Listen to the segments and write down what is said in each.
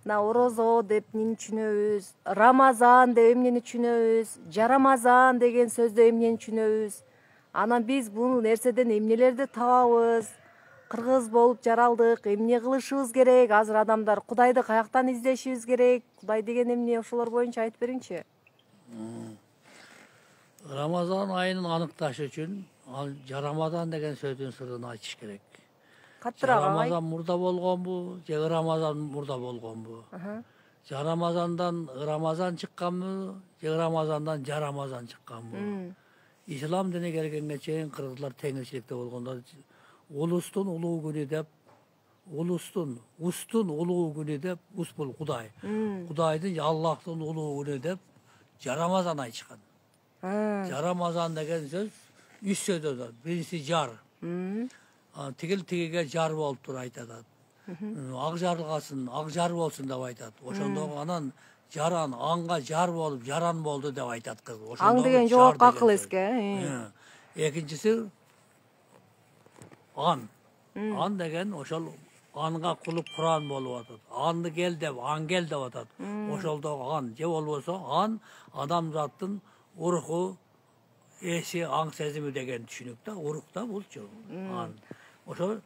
мына орозо деп эмнени түшүнөбүз, Рамазан деп эмнени түшүнөбүз, жарамазан деген сөздө эмнени түшүнөбүз. Анан биз бул нерседен эмнелерди табабыз? Кыргыз болуп жаралдык, эмне кылышыбыз керек? Азыр адамдар Кудайды каяктан издешибиз керек? Кудай деген эмне? Ошолор боюнча айтып бериңчи. Рамазан айын аныкташ үчүн ал жарамазан деген сөздүн сырын айтыш керек. Каттыраак агай. Жарамазан мурда болгонбу, же Рамазан мурда болгонбу? Жарамазандан Рамазан чыкканбы, же Рамазандан жарамазан чыкканбы? Ислам дини келгенге чейин кыргыздар теңирчиликте болгондо улустун улуу күнү деп, устун улуу күнү деп, ус бул Кудай. Кудайдын Аллахтын улуу күнү деп жарамазан айтышкан. Жарамазан деген сөз 3 сөздөн. Биринчиси жар. Тигил тигиге жар болуп тур айтат. Ак жарылгасын, ак жар болсун деп айтат. Ошондо анан жаран анга жар болуп, жаран болду деп айтат кыз. Аң деген жоопко акыл эске. Экинчиси ан. Ан деген ошол анга кулуп Куран болуп атат. Анды кел деп, ангел деп атат. Ошолдогу ан же болбосо ан адамзаттын уруху, эси, аң сезими деген түшүнүктө, урукта булчу ан. Ошо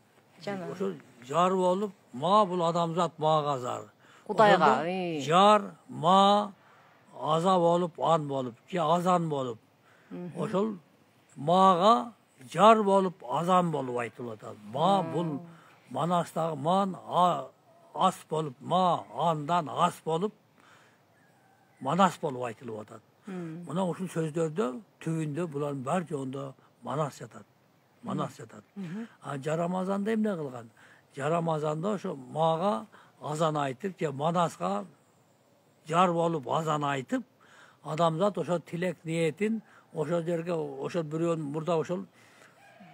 жар болуп, ма бул адамзат мага зар. Кудайга. Жар, ма, аза болуп, ан болуп, же азан болуп. Ошол мага жар болуп, азан болуп айтылып атат. Ма бул манастагы ман ас болуп, ма андан ас болуп, манас болуп айтылып атат. Мына ушул сөздөрдө түбүндө булардын бар жоонда манас жатат. Манас жатат. Жарамазанда эмне кылган? Жарамазанда ошо мага азан айтып, же манаска жар болуп азан айтып, адамзат ошо тилек ниетин ошол жерге, ошол бирөөнүн мурда ошол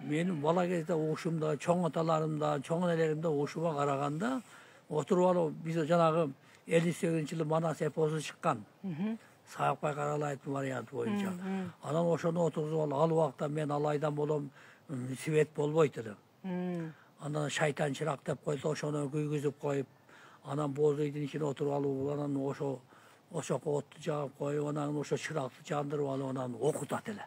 менин бала кезде угушумда, чоң аталарымда, чоң энелеримде угушума караганда отуруп алып биз жанагы 58-жылы манас эпосу чыккан. Саакбай Каралаевдин варианты боюнча. Анан ошону отургузуп алып, ал убакта мен ал айдан болом, свет болбойт эле. Анан шайтан чырак деп койсо, ошону күйгүзүп коюп, анан боз үйдүн ичине отуруп алып, анан ошокко отту жагып коюп, анан ошо чыракты жандырып алып, анан окутат эле.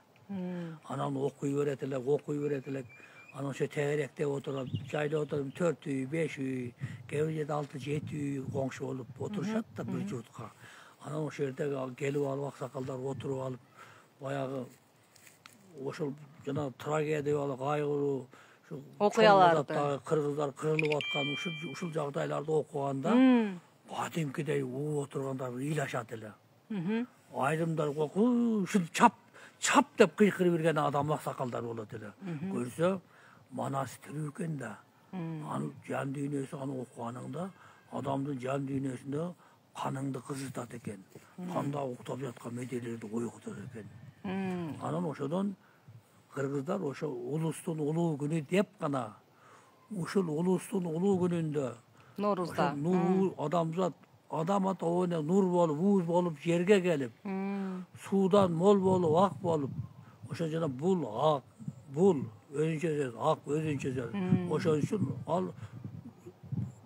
Анан окуй берет элек. Анан ошо тегеректеп отуруп, жайлап отуруп 4 үй, 5 үй, кээ бир жерде 6-7 үй коңшу болуп отурушат да бир журтка. Анан ошол жерде келип алып аксакалдар отуруп алып, баягы ошол жана трагедия деп алып кайгыруу, окуяларды кыргыздар кырылып аткан ушул жагдайларды окуганда кадимкидей угуп отургандар ыйлашат эле. Айрымдар ушул чап деп кыйкырып берген адам аксакалдар болот эле. Көрсө манас тирүү экен да. Анын жан дүйнөсү аны окуганыңда адамдын жан дүйнөсүндө каныңды кызытат экен. Канда уктап жаткан меделерди ойготот экен. Анан ошодон кыргыздар ошо улустун улуу күнү деп гана ушул улустун улуу күнүндө Норузда адамзат адамат оюна нур болуп, уз болуп жерге келип, суудан мол болуп, ак болуп, ошо жана бул ак, бул өзүнчө сөз, ак өзүнчө сөз. Ошон үчүн ал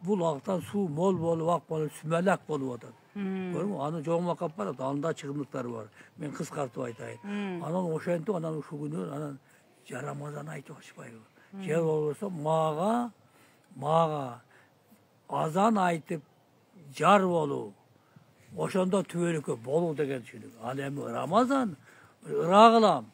бул актан суу мол болуп, ак болуп, сүмөлөк болуп атат. Көрдүңбү? Аны жоңмакап барат, анда чыгымдыктары бар. Мен кыскартып айтайын. Анан ошентип анан ушул күнү анан жарамазан айтып атышпайбы? Же болбосо мага азан айтып жар болуу, ошондо түбөлүккө болуу деген түшүнүк. Ал эми Рамазан ыра кылам,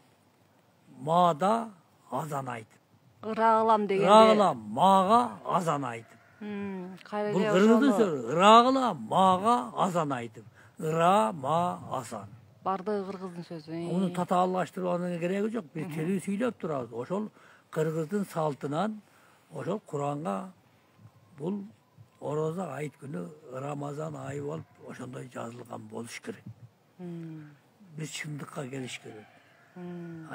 маада азан айтып. Ыра кылам дегенде. Ыра кылам, мага азан айтып. Бул кыргыздын сөзү. Ыра кылам, мага азан айтып. Ыра, ма, азан. Бардыгы кыргыздын сөзү. Муну татаалдаштырганын кереги жок. Биз тилүү сүйлөп турабыз. Ошол кыргыздын салтынан ошол Куранга бул орозо айт күнү Рамазан айы болуп ошондой жазылган болуш керек. Биз чындыкка келиш керек.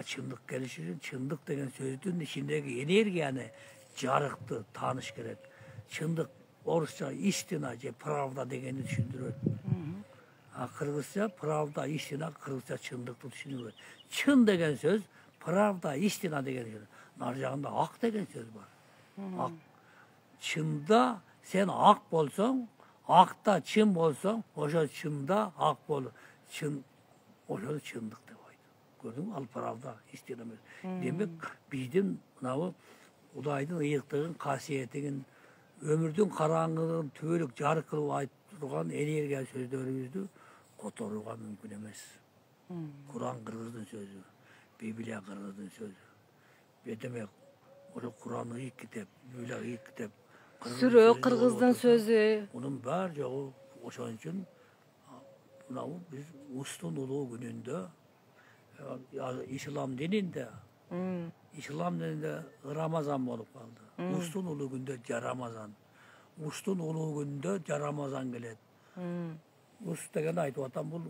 Чындык келиш үчүн чындык деген сөздүн ичиндеги энергияны, жарыкты тааныш керек. Чындык орусча истина же правда дегенди түшүндүрөт. Кыргызча правда, истина, кыргызча чындыкты түшүнүгөт. Чын деген сөз, правда, истина деген сөз. Нар жагында ак деген сөз бар. Ак. Чында сен ак болсоң, Akta çın bolsa, oşo çında ak bol. Çın, oşo çındık dep aydı. Gördün mü? Al paravda istenemez. Demek bizden mınavu Kudayдын ıyıktığın, kasiyetinin, ömürdün karangılığın tübölük jarık kılıp aytıp turgan energia sözdөрүбүздү которууга мүмкүн эмес. Kur'an Kırgızdın sözü, Bibliya Kırgızdın sözü. Ve demek o Kur'an ıyık kitap, Biblia ıyık kitap. Sürö Kırgızdın sözü. Onun bar joğu oşon için biz ustun uluğu gününde İslam dininde İslam dininde Ramazan olup kaldı. Ustun ulu günde Ramazan. Ustun ulu günde Ramazan gelet. Ust degen aytып atam bul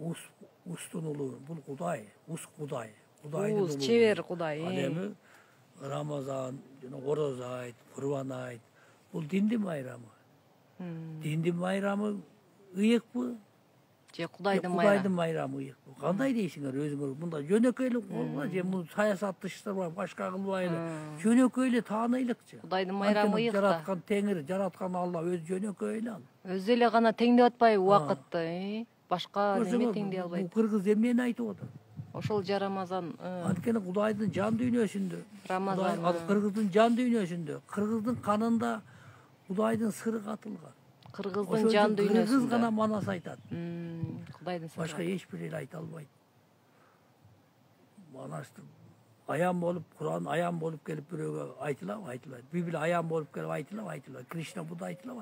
ustun ulu, bul Kuday, Kuday. Uz çever Kuday. Ademi Ramazan, Oroza ayt, Kurban ayt. Bul dindi bayramı. Dindi bayramı ıyık mı? Kudayдын bayramı. Kudayдын bayramı ıyık mı? Kanday deyişiңер özüңөр? Bunda jönököйлүk bolma, je bu sayasatты işler var, başka kılbaylı. Jönököylü taanıylыкчы. Kudayдын bayramı ıyık da. Jaratkan Tengri, jaratkan Allah öz jönököylü al. Өзү эле гана теңдеп атпайбы убакытты, башка неме теңдей албайт. Bu Kırgız emneni aytıp otur. Ошол Рамазан, Анткени Кудайдын жан дүйнөсүндө, Рамазан. Кыргыздын жан дүйнөсүндө, Кыргыздын канында Кудайдын сыры катылган. Кыргыздын жан Кыргыз дүйнөсүндө. гана манас айтат. Кудайдын Başka сыры. hiçbir el ayta albayt. Manastır ayan bolup, Kur'an ayan bolup gelip biröge aytılab. Biblia ayan bolup gelip aytılab. Krishna Buda aytılab.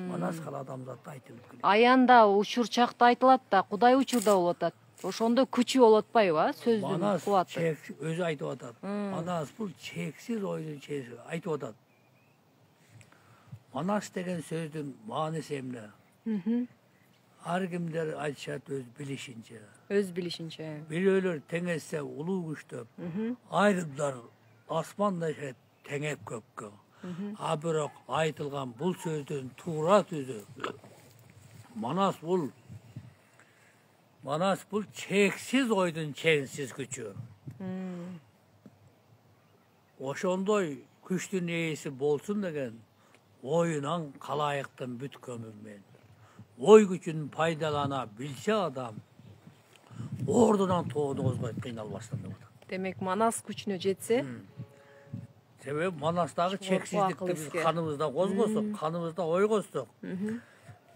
Manas kala adamzatda aytılıp kelет. Аянда учурчакта айтылат да, Кудай учурда болуп атат. Ошондо күчү болуп атпайбы, сөздүн Manas кубаты. özü aytıp atat. Manas bul çeksiz oyun çeksiz aytıp atat. Manas degen sözdün manisi emne? Har kimler aytışat öz bilişince. Öz bilişинче. Biröler tengesse ulu güçtöp. Ayrımlar asmanda tengep köpkö. Ha bирок aytılgan bul sözdün tuğra tüzü. Manas bul çeksiz oydun çeksiz gücü. Oşondoy güçtün iyisi bolsun degen oyunan kalayıktın büt kömürmen. Oy gücün paydalana bilse adam ordudan toğunu ozbayıp kıynalbastан деп атат. Демек Манас күчүнө жетсе, Себеби Manastагы çeksizlikti biz akıl kanımızda kozgosuk, kanımızda oy kozduk.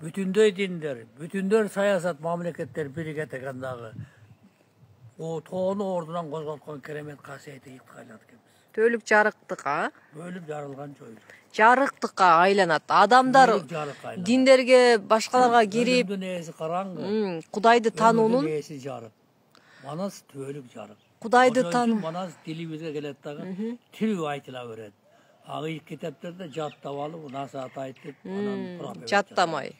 Bütünдөй dinler, bütünдөр sayasat mamleketler birige tegandagı o toğunu ordudan kozgotkon keremet kasiyeti yıtkaylat kemiz. төлүк жарыктыкка, Bölüp jarılgan çoydu. жарыктыкка айланат. Адамдар Bölüp jarık aylan. диндерге, башкаларга кирип, Ölümdün esi karangı. Кудайды Ölümdün таануунун, esi jarık. Manas tölük jarık. Кудайды Taanuu. таануу. Manas dilibizge gelet dağı tülü aytıla vered. Ağı kitaplarda jattap alıp nasihat aytıp Жаттамай.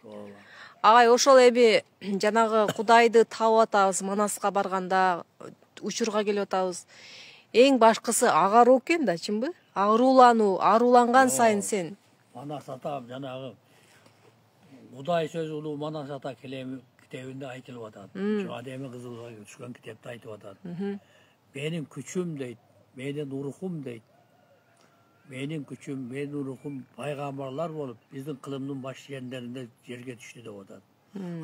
Агай, ошол эми жанагы Кудайды таап атабыз, Манаска барганда учурга келип атабыз. Эң башкысы агаруу экен да, чынбы? Аарууланган сайын сен. Manas ata janagı Kuday söz ulu Manas ata kelemi kitabında aytılıp atat. Şu ademi kızılga düşkön kitapta aytıp atat. Benim küçüm deyt, benim ruhum deyt. Benim küçüm, benim ruhum paygambarlar bolup bizdin kılımdın baş yerlerinde jerge düştü деп atat.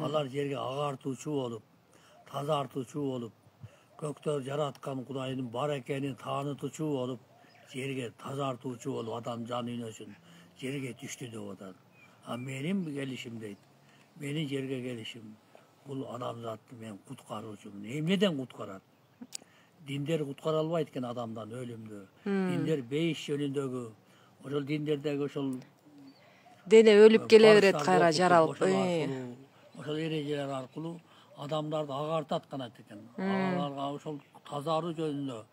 Alar jerge agartuuchu bolup, tazartuuchu bolup, kökte jaratkan Kudayдын бар экенин таанытуучу bolup, jerge tazartuuchu bolup adam jan dүйнөсүн jerge düştü деп atat. Ha benim gelişim deyt. Benim jerge gelişim. Bul adamzatты men kutkaruuchum. Emneden kutkarat? Dinler kutkara albayt eken adamdan ölümdü. Dinler beyiş yönündögü, oşol dinlerdegi oşol Дене өлүп келе берет, кайра жаралып. Oşol erejeler arkulu adamlardı agartat kanat eken. Agalarga oşol tazaruu jönündө,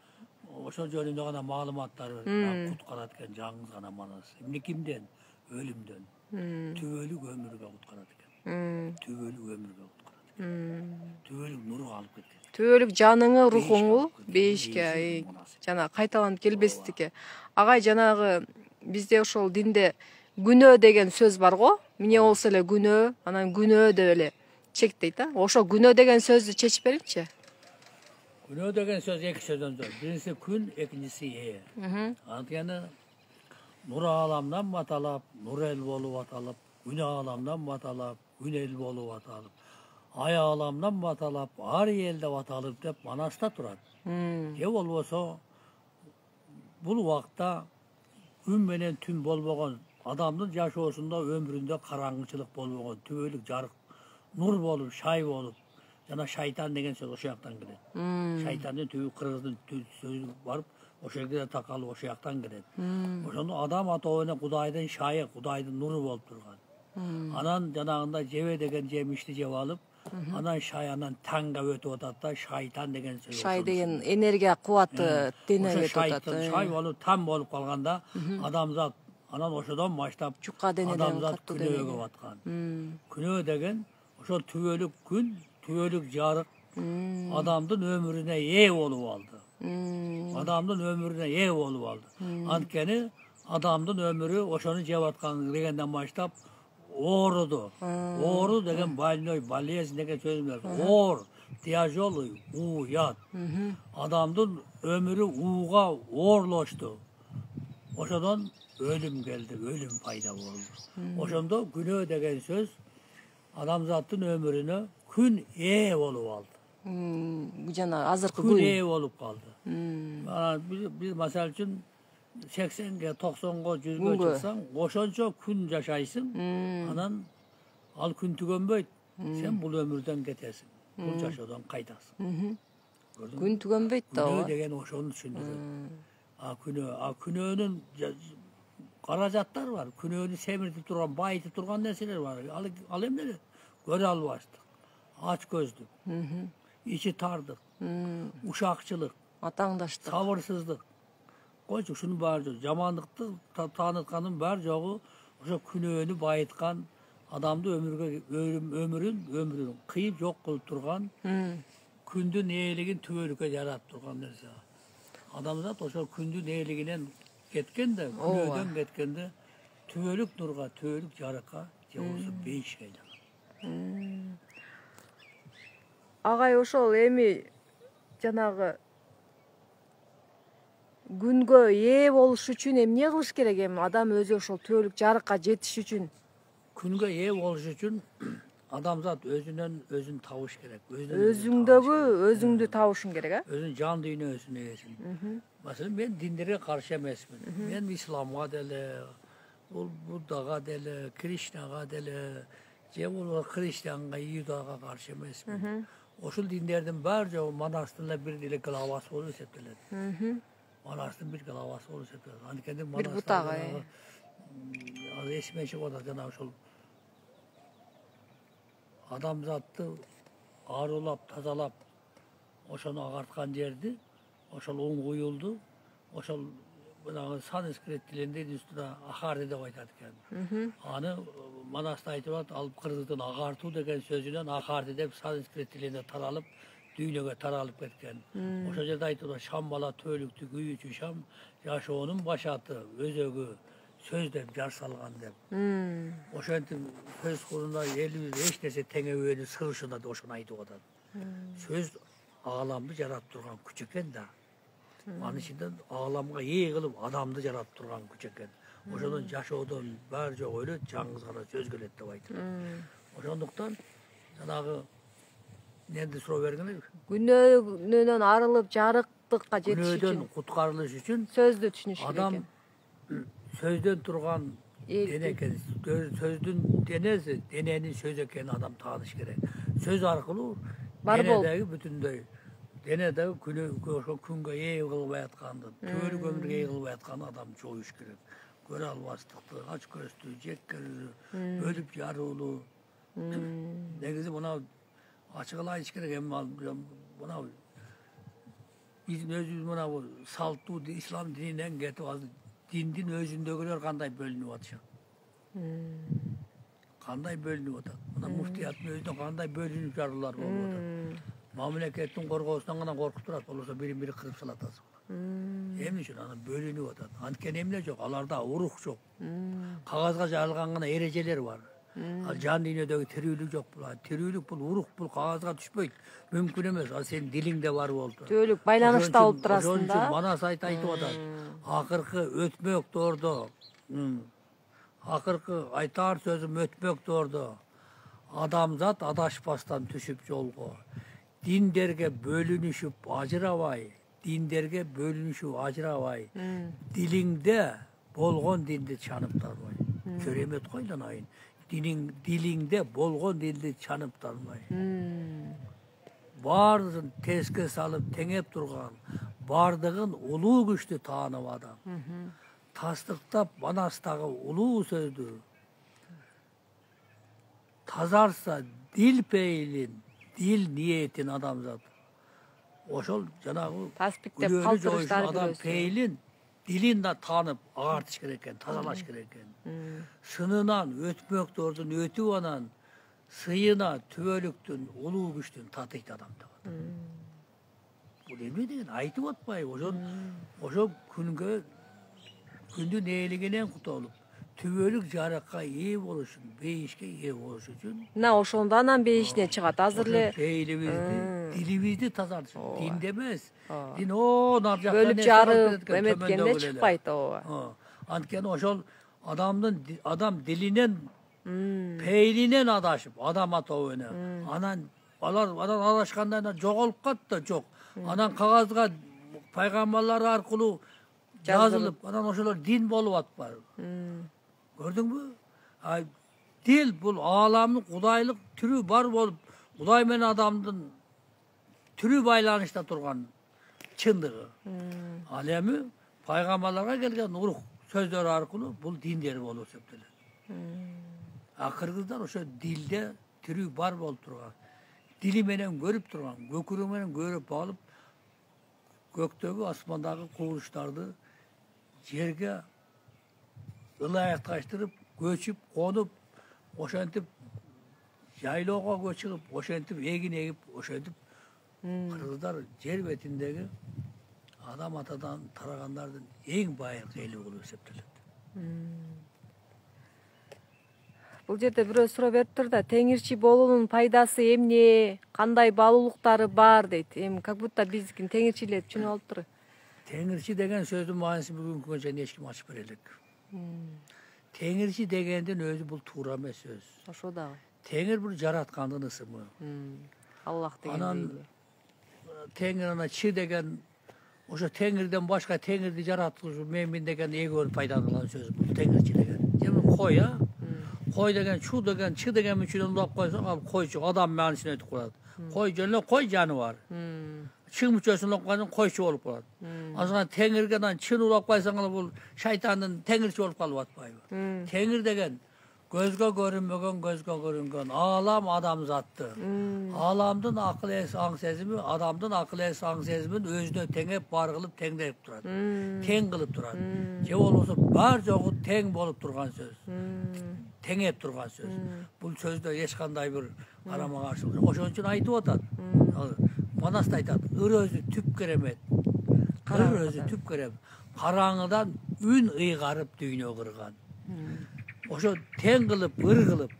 oşol jönündө gana malumatlar verir. Kutkarat eken жаңыз gana Manas. Emne kimden? Ölümden. Tübölük ömürge kutkarat eken. Tübölük ömürge kutkarat eken. Tübölük nuru alıp ketкен. Төлүк жаныңы, рухуңу бейишке, жана кайталанып келбестикке. Агай, жанагы бизде ошол динде күнөө деген сөз бар го. Эмне болсо эле күнөө, анан күнөө деп эле чектейт да. Ошо күнөө деген сөздү чечип бериңчи. Günö degen söz iki sözden söz. Birincisi gün, ikincisi ye. Antkeni nur alamdan matalap, nur el bolup atalap, Güne alamdan batalap, gün el bolu batalap. Ay alamdan batalap, ar elde batalap dep manasta turat. Je bolboso bul vaqtda gün menen tün bolbogon adamdın yaşoosunda ömründe karаңgıçılık bolbogon tübölük jarık nur bolup şay bolup jana şaytan деген söz oşo jактан келет. Şaytандын түбү кыргыздын сөзү барып ошол жерге такалып ошо жактан келет. Ошондо адам атоо менен Кудайдын шайы, Кудайдын нуру болуп турган. Анан жанагында жебе деген жемишти жеп алып, анан шай анан таңга өтүп атат да шайтан деген сөз. Шай деген энергия кубаты дене өтүп атат. Шай болуп там болуп калганда адамзат анан ошодон баштап жукка денеден адамзат күнөөгө баткан. Күнөө деген ошол түбөлүк күн, түбөлүк жарык адамдын өмүрүнө ээ болуп алды. Adamdın ömrüne ev olup aldı. Antkeni adamdın ömrü oşonu jep atkан degenden başlap oğrudu. Oğru degen baliyesi degen sözüm var. Oğur, tiyajolu, uyat. Adamdın ömrü uğa oğurlaştı. Oşodan ölüm geldi, ölüm payda oldu. Oşonda günö degen söz adamzatın ömrüne gün ev olup aldı. Jana azırkı gün gün ev olup kaldı. Biz masal için 80'ge, 90'ga, 100'ge çıksan, oşonça gün yaşaysın. Anan al gün tügönbeyt. Sen bu ömürden getesin. Bu yaşadan kaytasın. gün tügönbeyt da o. Günö degen oşonu düşündürür. Günö'nün karajatlar var. Günö'nü semirtip durgan, bayıtıp durgan neseler var. Al emleri. Göre alvaştık. Aç gözlük. İçi tardık. Uşakçılık. Atаңдаштык. Sabırsızlık. Koyçuk şunu barcı. Jamanlıkты tanıtkanın bar joğu oşo günöөнү bayıtkan adamdı ömrün kıyıp yok kılıp turgan kündün eğiligin tübölük'e yarat turgan nerse. Adamzat oşo kündün eğiliginen ketken de günöödөн ketken de tübölük nurga, tübölük jarıkka joğusu beş aylar. Агай ошол эми жанагы күнгө ээ болуш үчүн эмне кылыш керек эми адам өзү ошол түбөлүк жарыкка жетиш үчүн? Күнгө ээ болуш үчүн адамзат өзүн табыш керек. Өзүңдү табышың керек, а? Özün can dünyasını yesin. Mesela ben dinlere karşı emesmin. Ben İslam'a dele, Buddha'ya dele, Krishna'ya dele, Cevul Hristiyan'a, Yudağa karşı emesmin. Oşul dinlerden barca o manastırla bir dile kılavası olur septeler. Manastırın bir kılavası olur septeler. Hani kendi Bir butağı. Az esme çık oda cana oşul. Adam zattı arulap, tazalap, oşonu ağartkan yerdi. Oşol un koyuldu. Oşol sanskrit dilinde üstüne ahar dedi koytardıkken. Anı manasta aytıvat alıp kırgızdın ağartu degen sözünden ahar dedip sanskrit dilinde taralıp düğünüge taralıp ketken. Oşo yerde aytıvat şambala tölüktü güyücü şam yaşoğunun başatı özögü söz dep jar salgan dep. Oşentin söz kurunda elimiz hiç nese tenge öğünü sığışında da oşunu aytı odan. Söz ağlamdı jarap turgan küçükken de. Anın içinden ağlamga iyi kılıp adamdı jarap turgan küçükken. Oşonun yaşoğunun barca öyle canınızgana söz gelet dep aytı. Oşonduktan janagı nendi suro bergeni? Günөөнөн arılıp жарыктыкка жетиш Günöödön үчүn kutkarılış üçün сөздү түшүнүш керек adam экен. sözden turgan dene eken, sözdün denesi, denenin söz eken adam tanış gerek. Söz arkalı denedeki bütündey. Denedeki künge iyi kılıp ayatkandı, tüvelük ömürge iyi kılıp ayatkandı adam çoğuş gerek. Göre alvastıktı, aç gözlü, cek gözlü, bölüp yarılı. Negizi buna açıkla hiç gerek ama buna bizim özümüz buna saltı İslam dininden getirdi. Dindin özündekiler kanday bölünüp atışak. Kanday bölünüp atak. Buna muftiyatın özünde kanday bölünüp jarılar bolup atak. Mamleketin korkusundan gana korkup turat. Olursa biri kırıp salatasın. Emne üçün ana bölünüp atak. Antken emne çok, alarda uruh çok. Kağızga jarılgan gana ereceler var. Can dünyadaki tirүүлük yok bu. Tirүүлük bu, uruh bu, kağızga düşpeyt. Mümkün emez. Senin dilinde var oldu. Түбөлүк байланышта болуп турасың Oşon да. Manas aytып атат. Akırkı ötmök doğurdu. Akırkı aytar sözüm ötmök doğurdu. Adamzat adaşpastan düşüp yolga. Dinderge bölünüşüp acıravay. Dinderge bölünüşüp acıravay. Dilinde bolgon dildi çanıp darmay. Köremet koydan ayın. Dilinde bolgon dildi çanıp darmay. Bardın teske salıp tengep durgan. Bardığın ulu güçlü tanım adam. Taslıkta banastağı ulu sözdü. Tazarsa dil peylin, dil niyetin adamzat. Oşol Cenab-ı Taspikte Gülölü kaldırışlar joyuşun adam görüyorsun. peylin, dilin de tanıp ağartış gereken, tazalaş gereken. Sınınan, ötmök doğurdun, ötü anan, sıyına, tüvölüktün, ulu güçtün, tatıydı adamda. Bu ne degen, aytı batmay, oşol kündü neyliginen kutu olup, tüvölük jarakka iyi oluşun, beyişke iyi oluş için. Na oşondan beyişine çıgat. Hazırlı Beylimizni, dilimizni tazartışın. Din demez. Din o narcakta bölüp jarıp emetkende çıkpaydı o. Antken oşol adam dilinen peylinen adaşıp adam atağına. Anan adaşkandan jogolup katdı çok. Anan kağızga paygambarlar arkulu yazılıp anan oşolor din bolup atpar. Gördün mü? Ay, dil bu alamlık, kudaylık türü var bolup kuday men adamdın türü baylanışta durgan çındığı. Alemi paygambarlara gelgen uruk sözler arkulu bu din deri olur septeler. Kırgızlar oşo dilde türü var bolup durgan. Dili menen görüp durgan, gökürü menen görüp alıp göktегі asmandağı kuvuşlardı жерге ылайықташтырып, көчіп, қонып, ошентіп, жайлауға көшігіп, ошентіп, егін егіп, ошентіп, қырғыздар жер бетіндегі адам атадан тарағандардың ең байырғы елі болып есептеледі. Бул жерде бирөө суроо берип тур да, теңирчи болуунун пайдасы эмне, кандай баалуулуктары бар дейт. Эми как будто биздикин теңирчилер түшүнүп алыптыр. Теңирчи деген сөздің мааниси бүгүнкү күнгө чейин эч ким ачып бере элек. Теңирчи дегендин өзү бул туура эмес сөз. Ошо дагы. Теңир бул жараткандын ысымы. Аллах деген Анан дейли. Теңир ана чи деген ошо теңирден башка теңирди жараткычы мен деген эгөөнү пайдаланган сөз бул теңирчи деген. Жемин кой а. Кой деген, чу деген, чи деген үчүн улап койсоң, ал койчу адам маанисин өтүп калат. Кой жөнүнө кой жаныбар. Чи мүчөсүн улап койсоң койчу болуп калат. Азган теңиргеден чин улап койсоң ал бул шайтандын теңирчи болуп калып атпайбы. Теңир деген көзгө көрүнмөгөн, көзгө көрүнгөн алам адамзатты. Аламдын акыл эс аң сезими, адамдын акыл эс аң сезимин өзүнө теңеп бар кылып теңдеп турат. Тең кылып турат. Же болбосо бар жогу тең болуп турган сөз. Теңеп турган сөз. Бул сөздө эч кандай бир карама каршылык жок. Ошон үчүн айтып атат. Манаста айтат, ыр өзү түп керемет. Ыр өзү түп керемет. Караңыдан үн ыйгарып дүйнө кырган. Ошо тең кылып, ыр кылып,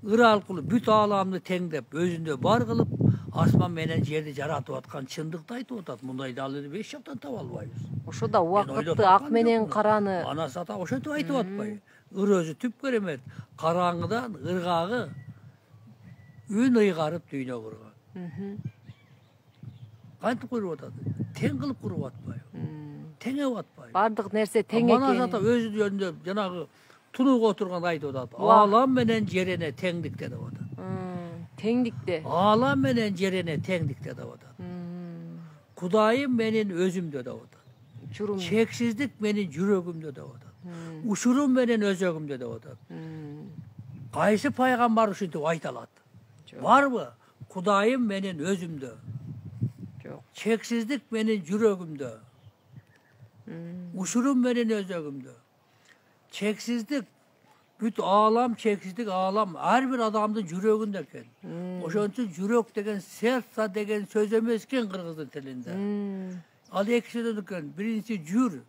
ыр алкылы бүт ааламды теңдеп, өзүндө бар кылып, асман менен жерди жаратып аткан чындыкты айтып атат. Мындай далилди эч жактан таба албайбыз. Ошо да убакытты ак менен караны. Анасы ата ошентип айтып атпайбы. Ыр өзү түп керемет. Караңыдан ыргагы үн ыйгарып дүйнө курган. Кантип куруп атат? Тең кылып куруп атпайбы. Теңеп атпайбы. Бардык нерсе тең Манас ата өзү жөнүндө жанагы тунуга отурганда айтып атат. Алам менен жерине теңдикте деп атат. Теңдикте. Алам менен жерине теңдикте деп атат. Кудайым менин өзүмдө деп атат. Чурум. Чексиздик менин жүрөгүмдө деп атат. Ушурум менен өзөгүмдө деп атат. Кайсы пайгамбар ушинтип айта алат? Барбы? Кудайым менин өзүмдө. Жок. Чексиздик менин жүрөгүмдө. Ушурум менин өзөгүмдө. Çeksizlik, bütün alam çeksizlik alam her bir adamın жүрөгүндө eкен. Ошон үчүн жүрөк деген сердце деген сөз эмес экен кыргыздын тилинде. Ал эки сөздөн экен. Биринчи жүр,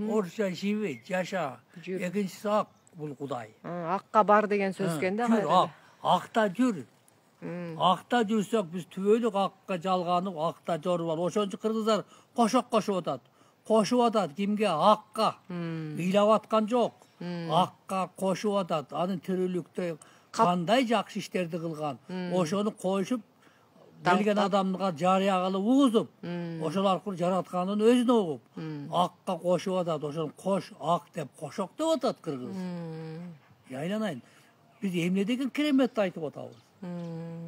орусча живи, жаша. Экинчиси ак, бул Кудай. Акка бар деген сөз экен да. Акта жүр. Акта жүрсөк биз түбөлүк акка жалганып, акта жоруп ал. Ошон үчүн кыргыздар кошок кошуп атат. koşup atat kimge? Hakka. Ыйлап аткан жок. Hakka koşup atat. Anın tирүүлүктө кандай жакшы иштерди кылган. Ошону коюшуп келген адамга жарыя кылып угузуп, ошол аркылуу жаратканын өзүнө угуп, акка кошуп атат. Ошону кош, ак деп кошок деп атат кыргыз. Айланайын. Биз эмне деген кереметти айтып атабыз.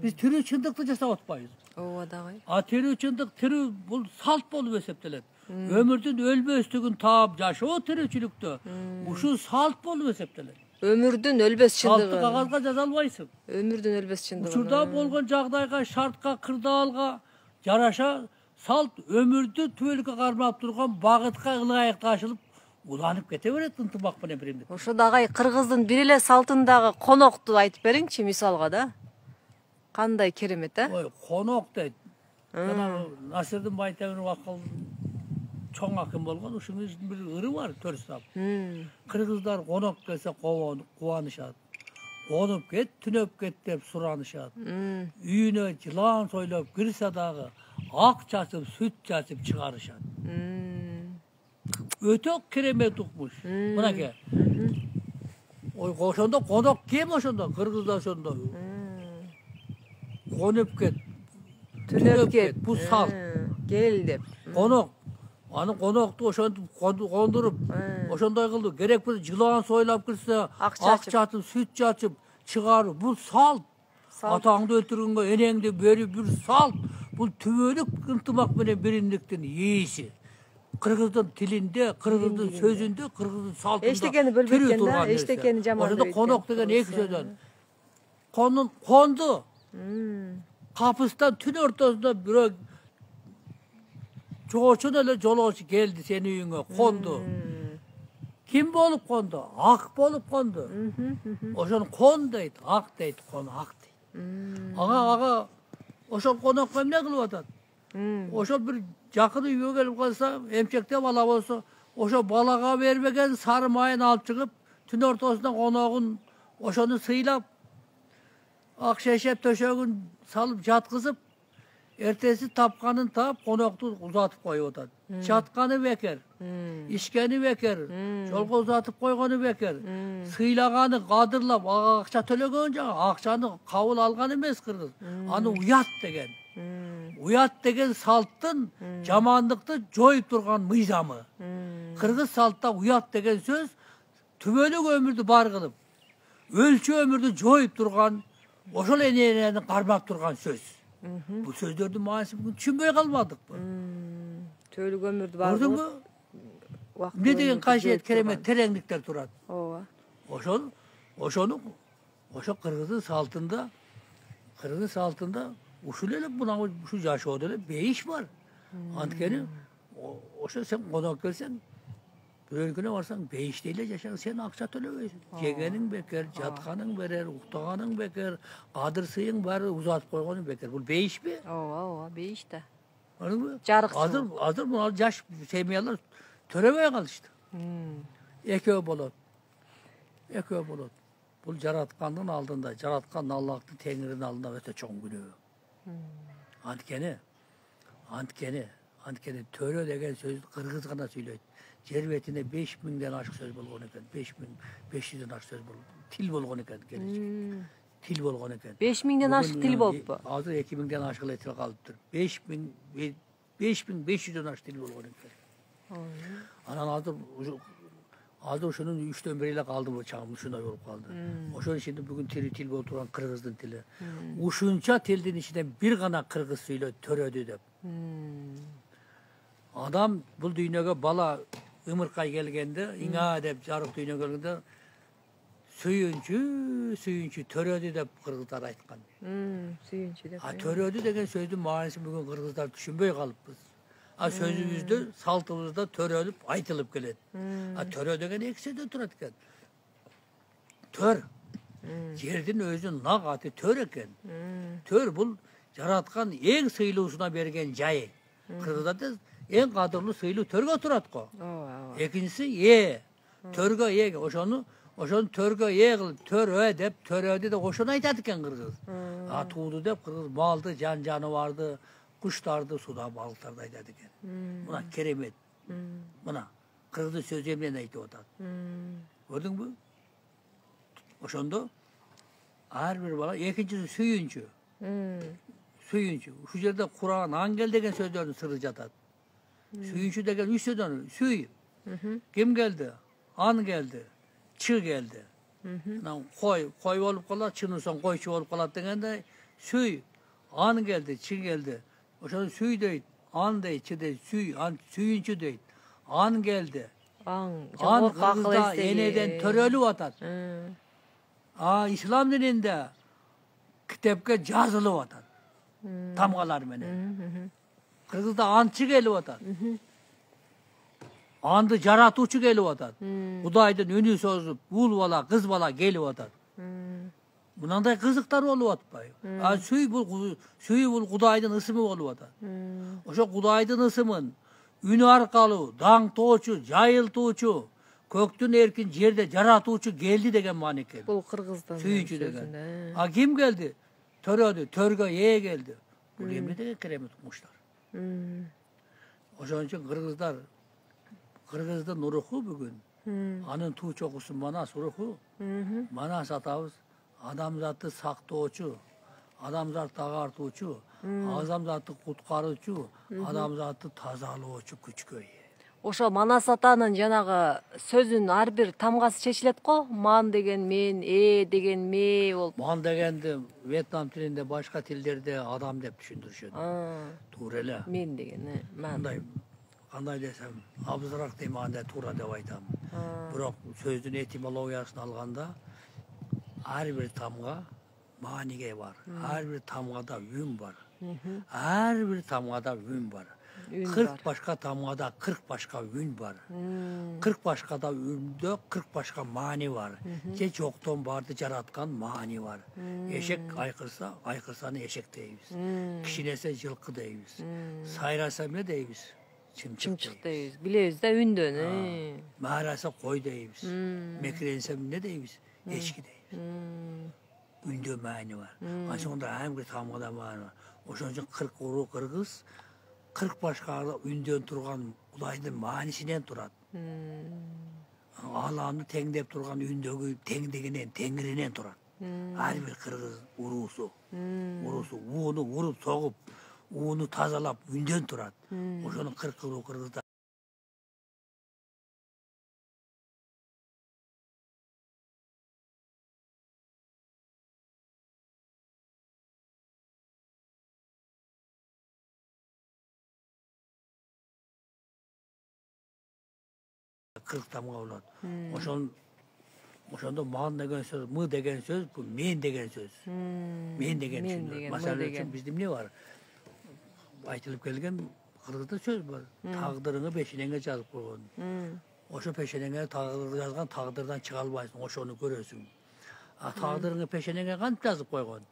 Биз тирүү чындыкты жасап атпайбыз. Ооба дагы. Тирүү чындык, тирүү бул салт болуп эсептелет. Өмүрдүн өлбөстүгүн таап жашоо тирүүчүлүктө ушул салт болуп эсептелет. Өмүрдүн өлбөс Салтты чындыгы. кагазга жаза албайсың. Өмүрдүн өлбөс чындыгы. Учурда болгон жагдайга, шартка, кырдаалга жараша салт өмүрдү түбөлүккө кармап турган багытка ылайык ташылып уланып кете берет ынтымак менен биримдик. Ошо дагы кыргыздын бир эле салтындагы конокту айтып бериңчи мисалга да. Кандай керемет, Ой, конок дейт. Жана Насырдын Байтегин акыл чоң акын болгон, ушунун бир ыры бар, төрсап. Кыргыздар конок келсе кубанышат. Конуп кет, түнөп кет деп суранышат. Үйүнө жылан сойлоп кирсе дагы ак чачып, сүт чачып чыгарышат. Өтө керемет укмуш. Мынаке. Ой, ошондо конок кем ошондо? Кыргыздар ошондо. Конуп кет, түнөп кет. Бул салт. Кел деп. Конок. Аны конокту ошентип кондуруп, ошондой кылды. Керек бир жылан сойлап кирсе, ак чачып, сүт чачып чыгаруу. Бул салт. Атаңды өлтүргөнгө энеңди берип бир салт. Бул түбөлүк ынтымак менен биримдиктин ээси. Кыргыздын тилинде, кыргыздын сөзүндө, кыргыздын салтында. Эчтекени бөлбөйт да, эчтекени жаман көрбөйт. Ошондо конок деген эки сөздөн. Конду. Капыстан түн ортосунда бирөө Çoğuşun öyle jolooçu geldi senin үйüңө, kondu. Kim bolup kondu? Ak bolup kondu. Oşon kon deyt, ak deyt, kon ak deyt. Ağa, oşon konak emne kılıp atat? Oşon bir jakını үйгө kelip kalsa, emçekte bala bolsa, oşo balaga vermegen sarı mayın alıp çıkıp, tün ortasından konağı oşonu sıylap, ak şeşep töşögün salıp jatkızıp, ertesi tapkanın tap, konakты uzatıp koyup atat. Çatkanı beker, işkeni beker, jolga uzatıp koygonu beker, sıylagany kadırlap, akça төлөгөн жагы, akçаны kabul algan emes kırgız. Anı uyat degen. Uyat degen salttın jamanlıkты joyup turgan mıyzamı. Kırgız saltta uyat degen söz tübölük ömürdü bar kılıp, ölçü ömürdü joyup turgan, oşol enelerini karmak turgan söz. Bu sözlerдің maalesef bugün düşünmeye kalmadık mı? Tölük ömürdü var. Gördün mü? Ne degen kaşiyet keremet terenglikler turat. Ova. Oşo Kırgızın saltında uşul ele buna şu yaşoğdu ele beyiş var. Antkeni oşo sen konak gelsen bölgüne varsan beyiş değil yaşan sen akça төлөбөйсүң. Jegenin beker, jatkanın berer, uktağanın beker, kadır sıyın var uzatıp koyganın beker. Bu beyiş mi? Ova, beyiş de. Anladın mı? Jarıksın. Hazır bunu yaş sevmeyenler töremeye kalıştı. Ekö bolot. Bu jaratkanın aldığında, jaratkan Allah'ın Tengri'nin aldığında öte çoğun günü. Antkeni töre degen söz Kırgız gana söyleydi. Cervetine 5000'den aşık söz bolğon eken, 5500'den aşık söz bolğon, til bolğon eken gelecek. Til bolğon eken. 5000'den aşık til boluppu. Hazır 2000'den aşık til kalıptır. 5500'den aşık til bolğon eken. Anan hazır şunun 3'ten 1'iyle kaldı bu çağım, şuna yolup kaldı. Oşun şimdi bugün til bolup turan Kırgızdın tili. Uşunça tilden içinden bir gana Kırgız söyle törödü dep. Adam bu dünyaya bala ımırkay gelgende, ina dep jarık dünyaya gelgende suyunçu törödü dep Kırgızlar aytkan. Suyunçu dep. Törödü degen sözdün manisi bugün Kırgızlar düşünbey kalıpbız. Sözümüzde, saltımızda törölüp aytılıp gelet. Törö degen eksede turat eken. Tör. Jerdin özün naq atı tör eken. Tör bul jaratkan en sıylıusuna bergen jayı. Kırgızlarda en kadırlı sıylı törgө turat ko. Ekincisi törgө oşonu törgö kılıp törö dep törödü de oşonu aytat eken Kırgız. Tuğdu dep Kırgız maldı, canı vardı. Kuşlardı, suda balıklarda aytadı eken. Buna keremet. Mına Kırgız sözü emnen aytып atat. Gördün mü? Oşondo her bir bala ekincisi suyuncu. Suyuncu. Şu yerde Kur'an angel degen sözlerini sırrı jatat. Suyuncu degen üç sözden suy. Kim geldi? An geldi. Çı geldi. Koy olup kalat, çınırsan koyçu olup kalat degende suy. An geldi, çı geldi. Oşondo suy deyit. An deyit, çı deyit. Suy, an suyuncu deyit. An geldi. An Kırgızda eneden törölü atat. İslam dininde kitapga жазылып atat. Tamgalar menen. Kırgızda ançı gelip atat. Andı jaratuçu gelip atat. Kudaydın önü sozup, ul bala, kız bala gelip atat. Bunday kızıklar olup atpay. Suy bul Kudaydın ısımı olup atat. Oşo Kudaydın ısımın ünü arkalı, dang toğuçu, jayıltуучу, köktün erkin jerde jaratуучу geldi degen mani eкен. Bul Kırgız'dan. Suyuncu degen. Kim geldi? Törödü, törgö ye geldi. Bu emne degen kereme tutmuşlar. Oşon için Kırgızlar, Kırgızdın ruhu bugün. Anın tuğ okusun Manas ruhu. Manas atabız adamzatı saktooçu, adamzatı agartуучу, adamzatı kutkarıcı, adamzatı tazalooçu küçköy. Ошо Манас атанын жанагы сөзүн ар бир тамгасы чечилет го. Ман деген мен, деген ме болуп. Man degendi Vietnam tilinde başka tillerde adam dep düşündürüşüyor. Tuğra ele. Men деген, man. Kanday desem, abzırak deyim anda tuğra dep aytam. Biroq sözdün etimologiyasını alganda her bir tamga manige var. Her bir tamgada ün var. Her bir tamgada ün var. 40 başka tamgada 40 başka ün var. 40 başka da ünde 40 başka mani var. Hiç yoktan vardı jaratkan mani var. Eşek aykırsanı eşek deyimiz. Kişinese yılkı deyimiz. Sayrasa ne deyimiz? Çımçık deyimiz. Bileriz de ündön. Mağarasa koy deyimiz. Mekrensem ne deyimiz? Eşki deyimiz. Ünde mani var. Aslında hem bir tamgada mani var. Oşun için 40 uru Kırgız 40 başka ündön turgan Kudaydın manisinden turat. Alanı tengdep turgan ündögü tengdeginen, tengirinen turat. Her bir Kırgız urusu. Uunu vurup soğup, uunu tazalap ündön turat. Oşonun 40 yılı Kırgızda. Kırk tamga olan. Oşonda man degen söz, mı degen söz, bu men degen söz. Men degen söz. Mesela için bizim ne var? Aytılıp gelgen Kırgızda söz var. Tağdırını peşinenge yazıp koygun. Oşo peşinenge tağdırı yazgan tağdırdan çıkalbaysın. Oşonu görösün. Tağdırını peşinenge kanıp yazıp koygun.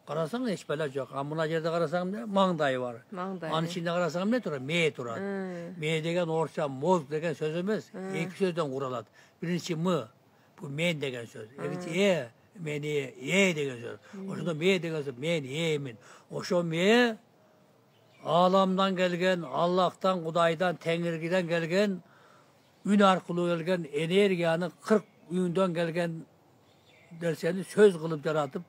Karasan hiç bela yok. Amına yerde karasan ne? Mangdayı var. Anın içinde karasan ne turar? Me turar. Me degen orça, moz degen söz emez. İki sözden kuralat. Birincisi mı? Bu men degen söz. İkincisi meni degen söz. Oşunda me degen söz. Men min. Oşo me alamdan gelgen, Allah'tan, Kudaydan, Tengirgiden gelgen, ün arkalı gelgen, energiyanı 40 ünden gelgen derseniz söz kılıp yaratıp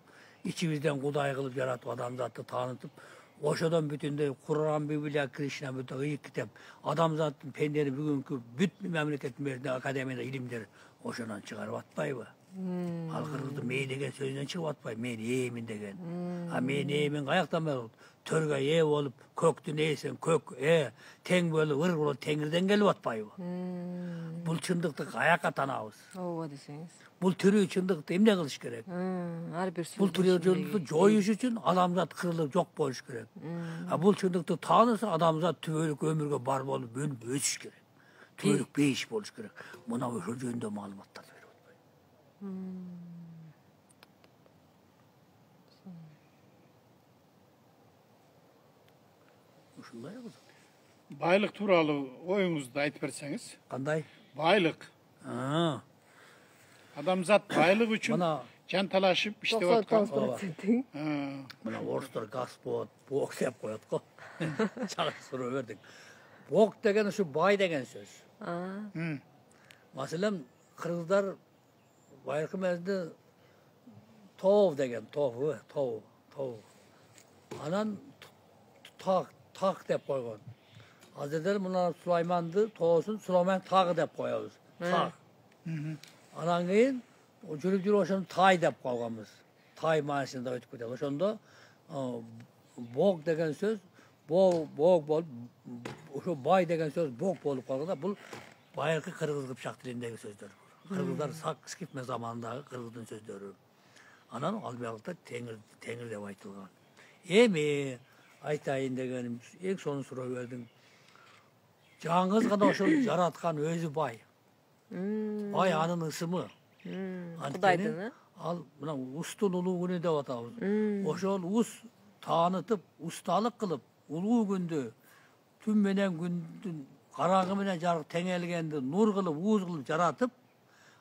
İçimizden Kuday kılıp yaratıp adamzatı tanıtıp oşadan bütünde Kur'an, Bibliya, Krishna, bütün ıyık kitap adamzatın penderi bugünkü bütün memleketin verdiği akademide ilimleri oşadan çıkarıp atpay mı? Halkırızda mey degen sözünden çıkıp atpay. Men emin degen. Men emin kayaktan beri oldu. Törge olup köktü neysen kök teng böyle vır vır tengirden gelip atpay mı? Bul çındıkta kayak atanağız. Ova deseniz. Bul türü çındıkta emne kılış gerek. Bul türü joyuş için adamzat kırılıp yok boluş gerek. Bul çındıkta tanırsa adamzat tüvölük ömürge bar bolup bölüp ösüş gerek. Tüvölük beyiş boluş gerek. Buna öşür jönde malumatlar veriyor. Uşunday kızım. Baylık turalı oyunuzda ayıp verseniz. Kanday? Baylık. Adamzat baylık için can talaşıp işte vatkan. Buna oruslar gaz boğat, boğuk yap koyat ko. Çalış soru verdik. Bok degen şu bay degen söz. Hı. Masalan Kırgızlar bayırkı mezde tov degen tov. Anan tak dep koygan. Hazretleri buna Süleyman'dı, toğusun Süleyman tağı dep koyarız. Tak. Anan keyin o jürüp oşonu tay dep koyganmız. Tay manasında ötüp ketedi. Oşonda bok degen söz bok bolup oşo bay degen söz bok bolup kalganda bul bayırkı Kırgız Kıpçak dilindeki sözdür. Kırgızlar sak skitme zamanındagı Kırgızdın sözdörü. Anan albayakta tengir dep aytılgan. Emi aytayın degenim ilk sonu sura verdim. Жаңыз ғана ошол жараткан өзү бай. Бай анын ысымы. Кудайдын, ал мына устун улуу күнү деп атабыз. Ошол ус таанытып, усталык кылып, улуу күндү түн менен күндүн караңгы менен жарык теңелгенди нур кылып, ууз кылып жаратып,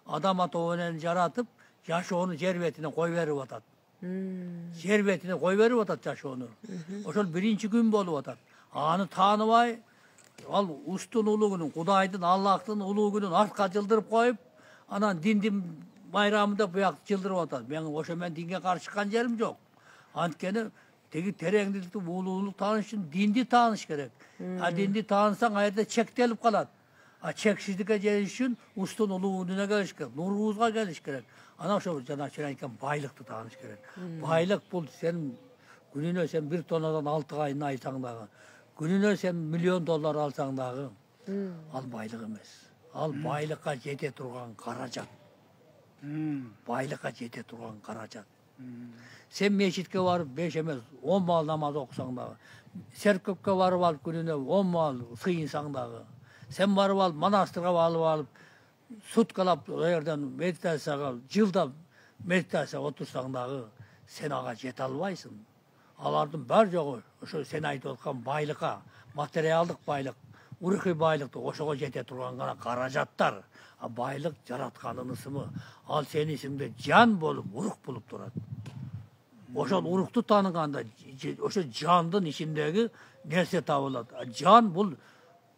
адам атоо менен жаратып, жашоону жер бетине кой берип атат. Жер бетине кой берип атат жашоону. Ошол биринчи күн болуп атат. Аны тааныбай ал устун улугунун, Кудайдын, Аллахтын улугунун артка жылдырып коюп, анан диндин байрамында буяк жылдырып атат. Мен динге каршы чыккан жерим жок. Анткени теги тереңдикти, улуулук тааныш үчүн динди тааныш керек. Динди таанысаң аерде чектелип калат. Чексиздикке жетиш үчүн устун улугуна келиш керек, нурубузга келиш керек. Анан ошо жана айткан байлыкты тааныш керек. Байлык бул сен күнүнө сен 1 тоннадан 6 айына айтсаң дагы, күнүнө сен $1 миллион алсаң дагы, ал байлык эмес. Ал байлыкка жете турган каражат. Байлыкка жете турган каражат. Сен мечитке барып 5 эмес 10 мал намаз окусаң дагы, церковке барып алып күнүнө 10 мал сыйынсаң дагы, сен барып алып монастырга барып алып суткалап жерден медитацияга жылда медитация отурсаң дагы, сен ага жете албайсың. Алардын бар жогу ошо сен айтып аткан байлыкка, материалдык байлык, урухий байлыкты ошого жете турган гана каражаттар. Байлык жараткандын ысымы. Ал сенин исиңде жан болуп, урук болуп турат. Ошол урукту тааныганда ошо жандын ичиндеги нерсе табылат. Жан бул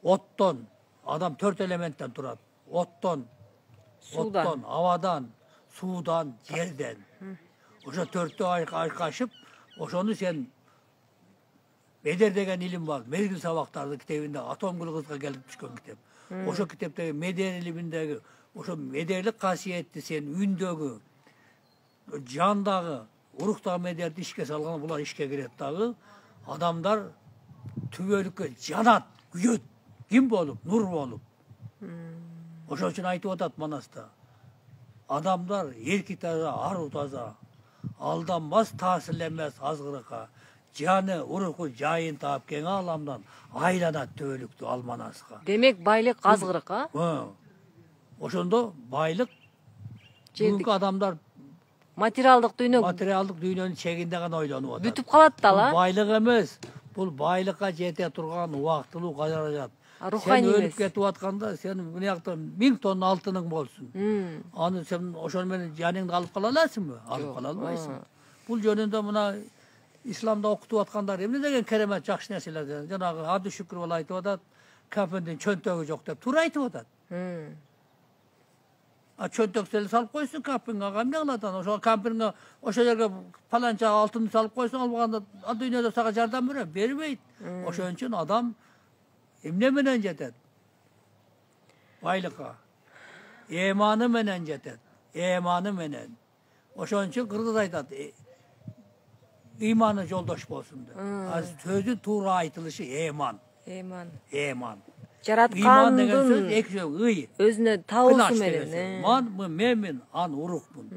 оттон, адам 4 элементтен турат. Оттон, абадан, суудан, жерден. Ошо 4тө айкашып, ошону сен Медер деген илим бар. Мезгил сабактардын китебинде атом кылгызга келип түшкөн китеп. Ошо китептеги медер илиминдеги ошо медерлик касиетти сен үндөгү, жандагы, уруктагы медерди ишке салган, булар ишке кирет дагы. Адамдар түбөлүккө жанат, күйөт. Ким болуп? Нур болуп. Ошол үчүн айтып атат Манаста. Адамдар эрки таза, ару таза. Aldanmaz, tahsillenmez azgırıka. Canı, uruku, jayın taap keng alamdan aylanat tölüktü almanasqa. Demek baylık azgırık ha? Oşondo baylık bugünkü adamlar materialdık düynönün çeginde gana oylanıp atar. Bütüp kalat da la. Bu baylık emez. Bu baylıkka jete turgan uaqtılıq ajarajat. Ruhani sen ölüp ketip atkanda sen bu yakta 1000 ton altının bolsun. Anı sen oşon meni janingdi alıp kala alasın mı? Alıp kala albaysın. Bu jönünde muna İslamda okutup atkandar emne degen keremet jakşı nerseler. Janagı Hadi Şükür bol aytıp atat. Kafenden çöntögü jok dep tur aytıp atat. Çöntökseli salıp koysun kampinga gamne kılatan. Oşo kampinga oşo yerge falanca altını salıp koysun alganda dünyada sağa jardam berip bermeyt. Oşon üçün adam emne menen jetet? Baylıkka. Emanı menen jetet. Emanı menen. Oşon üçün Kırgız aytat. İmanı joldaş bolsun de. Sözün tuğra aytılışı eman. Eman. Jaratkandın özüne tağılsın menen. Man mı memin an urukmun.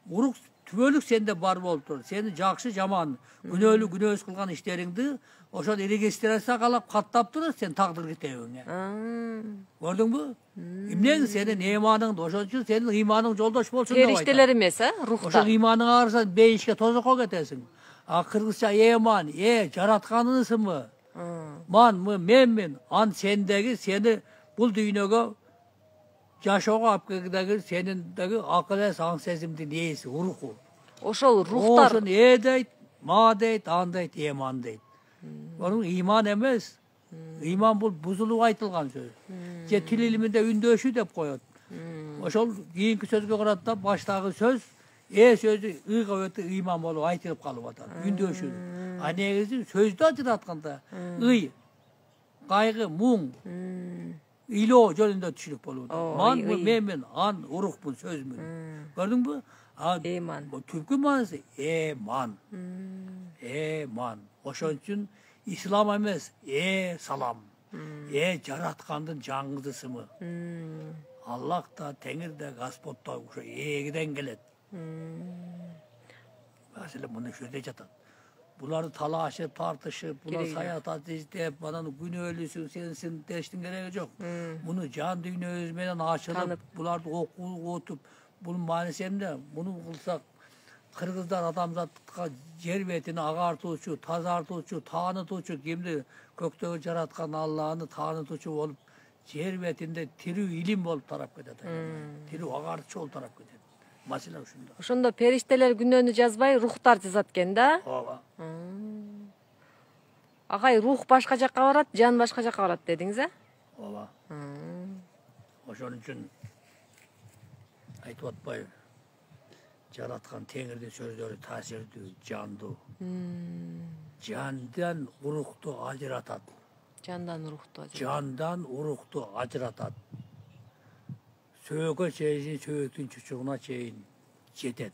Uruk tübölük sende bar boldur. Seni jakşı jaman günölü günöz kılgan işleringdi oşol registrasiya kalap kattap durur sen takdir gitebиңe. Gördün mü? İmneň senin imanıň oşol üçin senin imanıň joldaş bolsun dep aytат. Perişteler emes ha, ruhta. Oşol imanıň ağırsa beyişke tozoko ketesin. Kırgızça eman, jaratkanyňysmy? Man mı memmin an sendegi seni bul düýnöge jaşoga apkegidagi senindegi akıl saň sezimdi neysi uruku. Oşol ruhtar. Oşol edeyt, ma deyt, an deyt, eman deyt. Onun iman emes. İman bul buzulup aytılgan söz. Je til iliminde ündöşü dep koyot. Oşol kийинки sözgө карата баштагы söz sözü ıga ötü iman bolup aytılıp kalıp atar. Ündöşü. A negizi sözdü ajıratkanda kaygı, muң, ilo jölünde түшүнүк болуп. Man men an urukmун, sözmün. Gördün mü? Eman. Türkü manası eman. Eman. Oşon üçün İslam emes, salam. Jaratkandın жаңгызысымы. Allah da, Tengir de, Gaspot da uşa giden gelet. Mesela bunu şöyle jatat. Buları talaşıp, tartışıp, bular sayat izleyip, bana gün ölüsün, sensin deştin gereği yok. Bunu can düğünü özmeden açılıp, bular da okutup, bunun manisi hem de bunu kılsak, Kırgızlar adamzatқа жер бетini ағартуучу, тазартуучу, таанытуучу, кимди көктөгү жараткан Алланы таанытуучу болуп, жер бетинде тирүү илим болуп тарап кетет. Тирүү агартчу болуп тарап кетет. Маселе ушунда. Ошондо периштелер күнөөнү жазбай, рухтар жазат экен да? Ооба. Агай, рух башка жакка барат, жан башка жакка барат дедиңиз, э? Ооба. Ошон үчүн айтып атпайбы. Жараткан Теңирдин сөздөрү таасирдүү, жандуу. Жандан урукту ажыратат. Жандан урукту ажыратат. Жандан урукту ажыратат. Сөөгө чейин, сөөктүн чучугуна чейин жетет.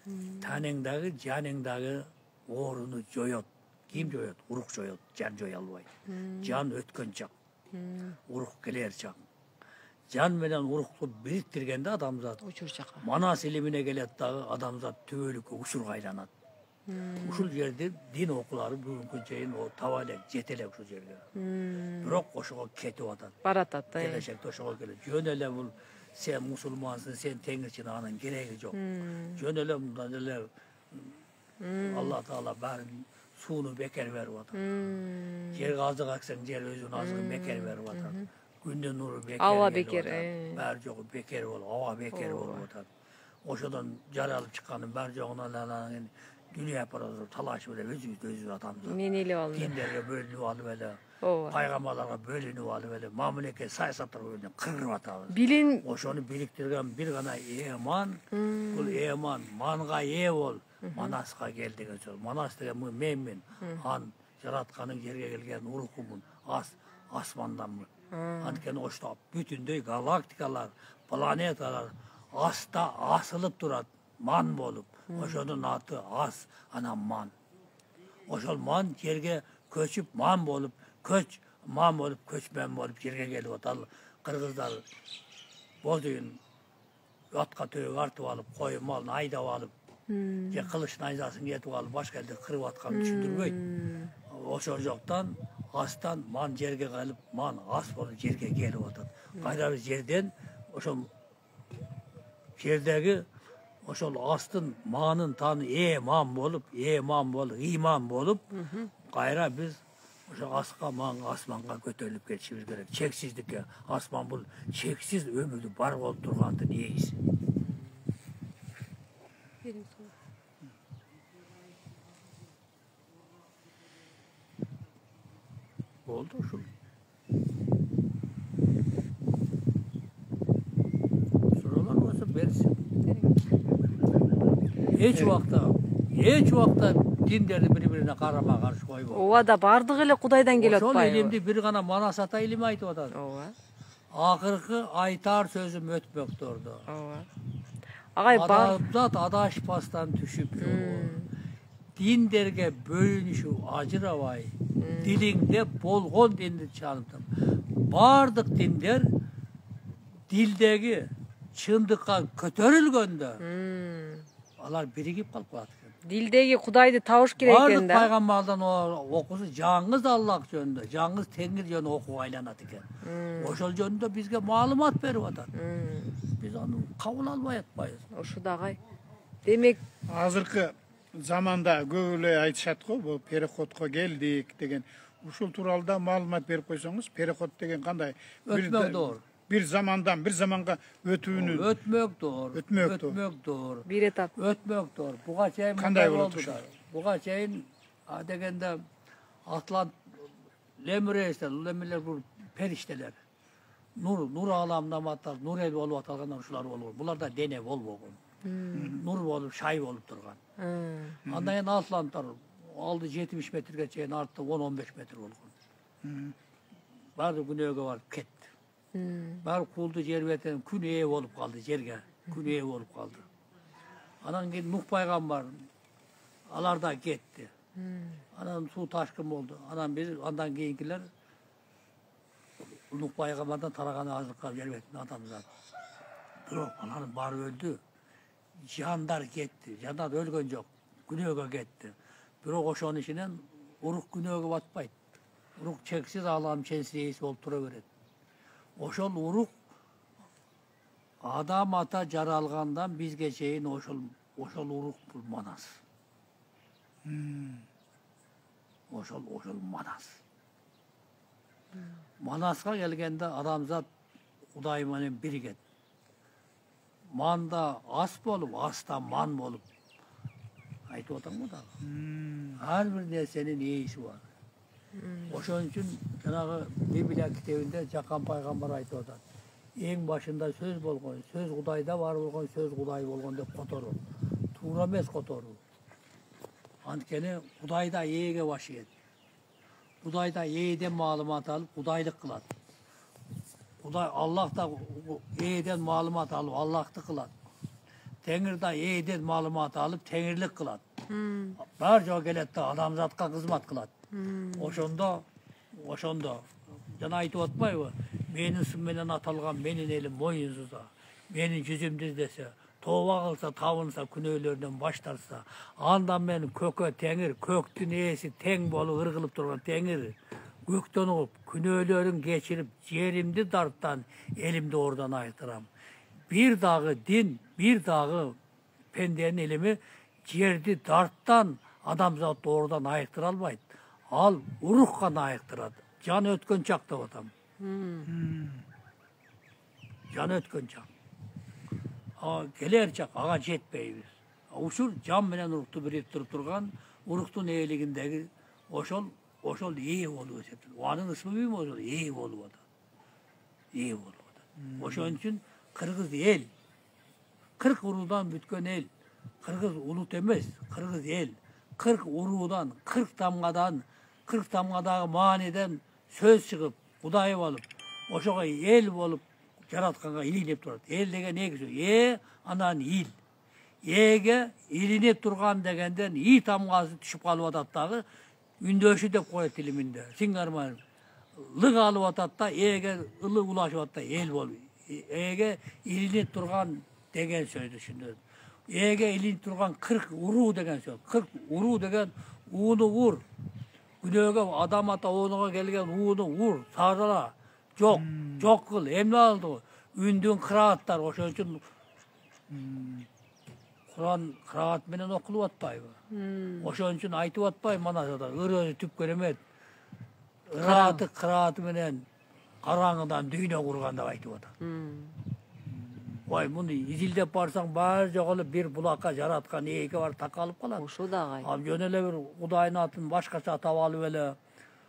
Танеңдагы, жаныңдагы ооруну жоёт. Ким жоёт? Урук жоёт, жан жоё албайт. Жан өткөн чак. Урук келер чак. Can менен урукту бириктиргенде адамзат Манас илимине келет дагы адамзат түбөлүккө учурга айланат. Ушул жерде дин окуулары бүгүнкү чейин таба элек, жете элек ушул жерге. Бирок ошого кетип атат. Баратат. Келечекте ошого келет. Жөн эле бул сен мусулмансың, сен теңирчиң, анын кереги жок. Жөн эле мындан эле Алла Таала баарын сууну бекер берип атат. Жерге азык аксаң, жер өзүнүн азыгын бекер берип атат. Gündün nuru bekер. Ава бекер. Бәр жоғы бекер бол, ава бекер болып отады. Ошодан жаралып чыкканын бәр жоғынан алаңын dünya paraları talaş böyle özü atamdı. Meneli oldu. Dinlerge bölünüp alıp ele. Paygamarlarga bölünüp alıp ele. Mamleket sayasatlar bölünüp kırıp atadı. Bilin. Oşonu biriktirgen bir gana eman. Bul eman. Manga ol. Manasqa gel degen söz. Manas degen men. Han jaratkanın yerge gelgen urukumun. Asmandan mı? Antkeni oşta bütünдөй galaktikalar, planetalar asta asılıp durat. Man bolup. Oşonun atı as, ana man. Oşol man yerge köçüp man bolup, man bolup, köçmen bolup yerge gelip otal. Kırgızlar bozuyun atqa töyük artıp alıp, koyu malını aydap alıp, kılıç nayzasını yetip alıp, başka elde kırıp atkanı düşündürmeydi. Oşol joktan astan man yerge gelip, man as bolup yerge gelip otal. Gayrı yerden oşol yerdeki oşol astın manın tanı eman bolup, iman bolup, gayra biz oşol asqa man asmanға көтөрүлүп кетишimiz керек. Çeksizlikке, asman bul çeksiz ömürlü bar bolup turgandı neyiz? Oldu şu. Sorular olsa versin. Hiç vakta dinlerdi birbirine karama karşı koyup. Ova da bardık ele Kudaydan gelip atpayı. atpayı. Oşol ilimdi bir gana Manas ata ilimi aytıp atadı. Ova. Akırkı aytar sözüm ötmök durdu. Ova. Agay Adamzat adaşpastan düşüp dinlerge bölünüşü acıravay. Dilinde bolgon dindir çalıntım. Bardık dinler dildegi çındıkka kötörülgöndü. Alar birigip kalıp atıyor. Dildegi Kudaydı tavuş керек Bardık eкен да. paygambardan okusu жаңыз Allah жөнүндө, жаңыз Tengir жөнүндө okup aylanat eкен. Oşol jönүндө bizge malumat berip atat. Biz onu kabul albay atpayız. Oşu da agay. Demek Азыркы заманда көп эле айтышат го, бул переходко келдик деген. Ушул тууралуу да маалымат берип койсоңуз, переход деген кандай? Өтмөк doğru. Bir zamandan bir zamanga ötүүnü. Ötmök doğru. Ötmök doğru. bir etap. Ötmök doğru. Buga çeyin Kanday oldu boldu da. Buga çeyin degende Atlant lemüreysler, lemüreler bu perişteler. Nur alamda matar, nur el olup atalganlar şular olur. Bular da dene bol bolgun. Nur olup, şay olup durgan. Andan yana altlantar, aldı 70 metrege çeyin arttı 10-15 metre olgun. Bardı günöge var ketti. Bar kuldu jerbeten gün ev olup kaldı jerge. Gün ev olup kaldı. Anan ki Nuh Peygamber alar da gitti. Anan su taşkın oldu. Anan biz andan keyinkiler Nuh Peygamber'den tarağanı azlıklar jerbetini adamlar. Yok, alanın bar öldü. Jandar gitti. Jandar ölgön yok. Günöge gitti. Biro oşonun içinden uruk günöge batpaydı. Uruk çeksiz ağlam çensiyeyi oltura verir. Oşol uruk adam ata jaralgandan biz geçeyin oşol uruk bulmanas. Oşol manas. Manasga gelgende adamzat Udaymanın biri get. Manda as bolup, astan man bolup. Aytып otamı da. Her bir nersenin iyisi var. Oşun için janağı Bibliya kitabında Jakan Peygamber aytып otar. En başında söz bolgon, söz Kudayda var bolgon, söz Kuday bolgon dep kotoru. Tuğra emes kotoru. Antkeni Kudayda yeğe başı et. Kudayda yeğeden malumat alıp Kudaylık kılat. Kuday Allah da yeğeden malumat alıp Allah'tı kılat. Tengir da yeğeden malumat alıp Tengirlik kılat. Barca gelette adamzatka hizmet kılat. Oşonda. Jana aytып atpayбы? Menin sümelen atalgan menin elim moyunsuza. Menin yüzümdüz dese, tova kılsa, tavınsa, günöylerinden başlarsa, andan menin kökö tengir, köktün eesi teng bolu ırgılıp durgan tengir, gökten olup, günöylerin geçirip, yerimdi darttan, elimde oradan aytıram. Bir dağı din, bir dağı pendenin elimi, yerdi darttan, adamzat doğrudan ayıktır almaydı. Al, urukkan ayıktırады. Can ötkön çak da otam. Can ötkön çak. Geler çak, ağa jetpeybiz. Uşul can bilen uruktu biriktirip turgan, uruktun eğiligindeki oşol iyi oluyor. Onun ismi mi oluyor? İyi oluyor. İyi oluyor. Oşon için Kırgız el. 40 urudan bütken el. Kırgız ulut emez, Kırgız el. 40 urudan, 40 damgadağı maniden söz çıkıp, Kudayı olup, oşoğa el olup, jaratkanга ilinip turат. El degen ne güzel. Anan il. Ege ilinip turgan degenden iyi tamgası düşüp kalıp atattағы ündöşü dep koyat tiliminde. Singarman lık alıp atatta ege ılı ulaşıp atatta el bol. Ege ilinip turgan degen söz düşündü. Ege ilinip turgan 40 uru degen söz. 40 uru degen uunu vur. Günöge adam ata oğluğa gelgen uunu vur. Sardala. Çok kıl. Emne aldı. Ündün kıraatlar. Oşun için Kur'an kıraat menen okulup atpayбы. Oşun için aytıp atpay manasada. Irı tüp göremet. Kıraatı menen karаңıdan düğüne kurganda aytıp atar. Vay bunu izildep barsaң bar жоголуp bir bulaka jaratkан эки бар такалып калат. Ошо да агай. Ал жөн эле бир Кудайдын атын башкача атап алып эле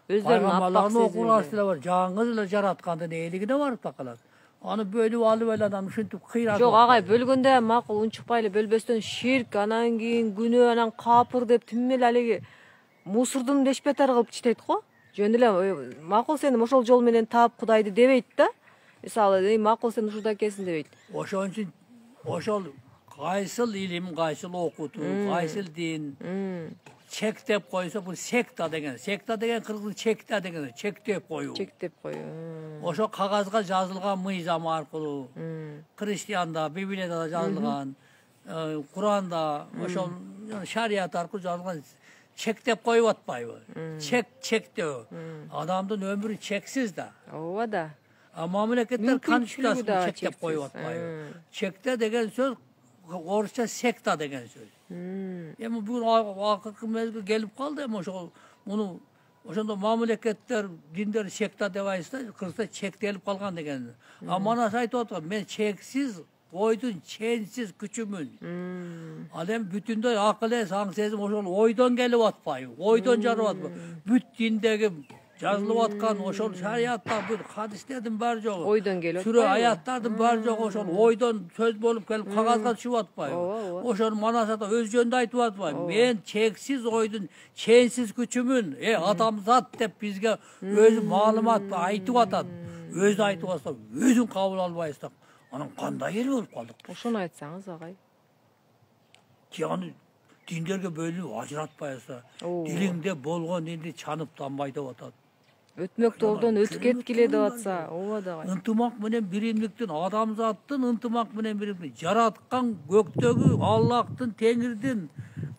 Өздөрүнүн аппак okulasıyla var. Жаңыз эле жараткандын ээлигине барып такалат. Аны бөлүп алып эле адам ушинтип кыйрап. Жок агай, бөлгөндө макул унчукпай эле бөлбөстөн ширк, анан кийин күнөө, анан капыр деп түм эле алиги мусордун лешпетер кылып читейт го. Жөн эле макул сени ошол жол менен таап Кудайды дебейт да. Мисалы, макул сен ушурда экенсиң дебейт. Ошон үчүн ошол кайсыл илим, кайсыл окутуу, кайсыл дин чектеп койсо бул секта деген. Секта деген кыргыз чекта деген, чектеп коюу. Чектеп коюу. Ошо кагазга жазылган мыйзам аркылуу, христианда, Библияда да жазылган, Куранда, ошол шарият аркылуу жазылган чектеп коюп атпайбы? Чектөө. Адамдын өмүрү чексиз да. Ооба да. Мамлекеттер конституциясын чектеп коюп атпайбы? Чекте деген сөз орусча секта деген сөз. Эми бул акыркы мезгил келип калды, эми муну ошондо мамлекеттер, диндер секта деп айтса, кыргызда чектелип калган деген. Манас айтып атат, мен чексиз ойдун ченсиз күчүмүн. Ал эми бүтүндөй акыл эс, аң сезим ошол ойдон келип атпайбы? Ойдон жарып атпайбы? Бүт диндеги жазылып аткан ошол шариятта бир хадистердин баары жогу. Ойдон келип Сүрө атпайбы? аяттардын баары жогу ошол ойдон сөз болуп келип кагазга түшүп атпайбы? Ооба. Ошону манасада өз жөнүндө айтып атпайбы? Мен чексиз ойдун ченсиз күчүмүн. Адамзат деп бизге өзү маалымат айтып атат. Өзү айтып атса, өзүн кабыл албайсың. Анан кандай эл болуп калдык? Ошону айтсаңыз агай. Аны диндерге бөлүнүп ажыратпайсың. Ооба. Дилиңде болгон динди чанып танбай деп атат. Өтмөк жолдон өтүп кеткиле деп атса, ооба да агай. Ынтымак менен биримдиктин, адамзаттын ынтымак менен биримдик жараткан көктөгү Аллахтын, Теңирдин,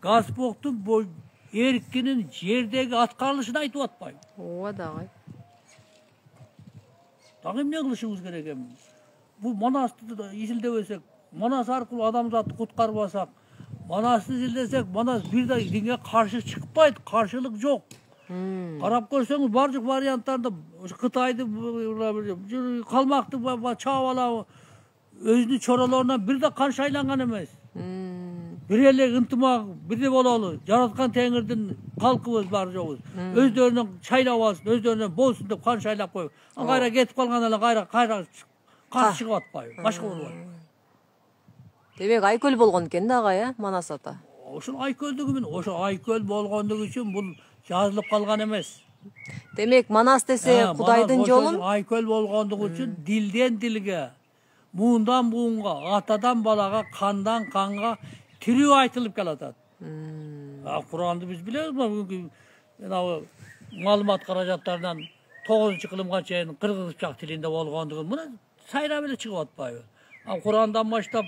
Господтун эркинин жердеги аткарылышын айтып атпайбы? Ооба да агай. Дагы эмне кылышыбыз керек эми? Бул Манасты изилдебесек, Манас аркылуу адамзатты куткарбасак, Манасты изилдесек, Манас бир да динге каршы чыкпайт, каршылык жок. Карап көрсөңүз бардык варианттарда Кытайды калмакты чаап алабы, өзүнүн чоролорунан бир да канча айланган эмес. Бир эле ынтымак, бирдей бололу. Жараткан Теңирдин калкыбыз бар жогубуз. Өздөрүнөн шайлап алсын, өздөрүнөн болсун деп канча шайлап коюп. Кайра кетип калган эле кайра каршы чыгып атпайбы, башка болуп атпайбы. Демек айкөл болгон экен да агай, Манас ата. Ошол айкөлдүгү менен, ошо айкөл болгондугу үчүн бул жазылып калган эмес. Демек Манас десе Кудайдын жолун, айкөл болгондугу үчүн дилден дилге, буундан буунга, атадан балага, кандан канга тирүү айтылып келатат. Куранды биз билебиз, бүгүнкү маалымат каражаттарынан 9-кылымга чейин кыргызча тилинде болгондугун мына сайрап эле чыгып атпайбы? Курандан баштап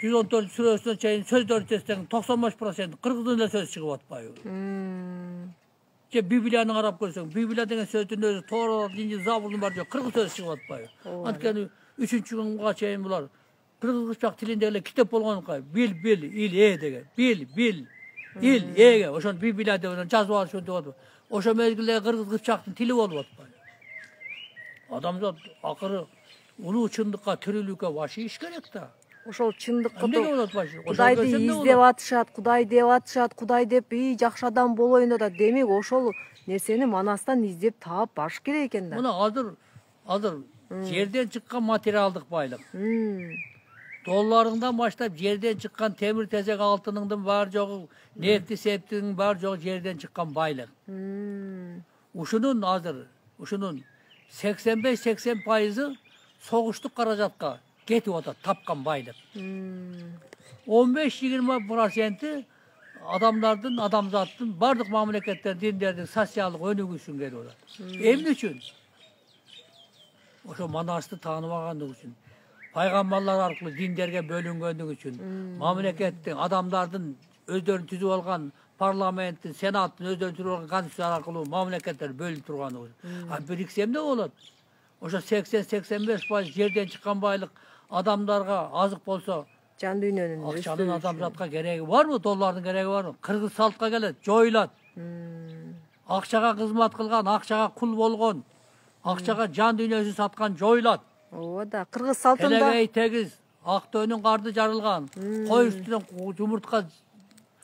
114 сүрөсүнө чейин сөздөрдү чечсең 95% кыргыз эле сөз чыгып атпайбы? Же Библияны карап көрсөң, Библия деген сөздүн өзү Торат, Инжил, Забурдун баары жок кыргыз сөз чыгып атпайбы? Анткени 3-кылымга чейин булар кыргызча тилинде эле китеп болгонука бил ил деген. Бил ил эге ошону Библия деп жазып алышып деп атпайбы? Ошо мезгилде кыргыз кыпчактын тили болуп атпайбы? Адамзат акыры улуу чындыкка, тирүүлүккө баш ийиш керек да. ошол чындыкты Эмнеге болот баш? Кудайды издеп атышат, Кудай деп атышат, Кудай деп жакшы адам болоюн деп атат. Демек ошол нерсени Манастан издеп таап баш керек экен да. Мына азыр жерден чыккан материалдык байлык. Долларыңдан баштап жерден чыккан темир тезек алтыныңдын баары жогу, нефти септиңдин баары жогу жерден чыккан байлык. Ушунун 85-80% согуштук каражатка кетип атат, тапкан байлык. 15-20% адамзаттын бардык мамлекеттердин, диндердин социалдык өнүгүүсүн кетип атат. Эмне үчүн? Ошо Манасты тааныбагандыгы үчүн, пайгамбарлар аркылуу диндерге бөлүнгөндүгү үчүн, мамлекеттин, адамдардын өздөрүн түзүп алган парламенттин, сенаттын өздөрүн түзүп алган конституция аркылуу мамлекеттер бөлүнүп тургандыгы үчүн. Бириксе эмне болот? Ошо 80-85% жерден чыккан байлык адамдарга азык болсо, Жан дүйнөнүн акчанын адамзатка кереги барбы? Доллардын кереги барбы? Кыргыз салтка келет, жоюлат. Акчага кызмат кылган, акчага кул болгон, акчага жан дүйнөсүн саткан жоюлат. Ооба да, кыргыз салтында Келегей тегиз, ак төөнүн карды жарылган, кой үстүнөн жумуртка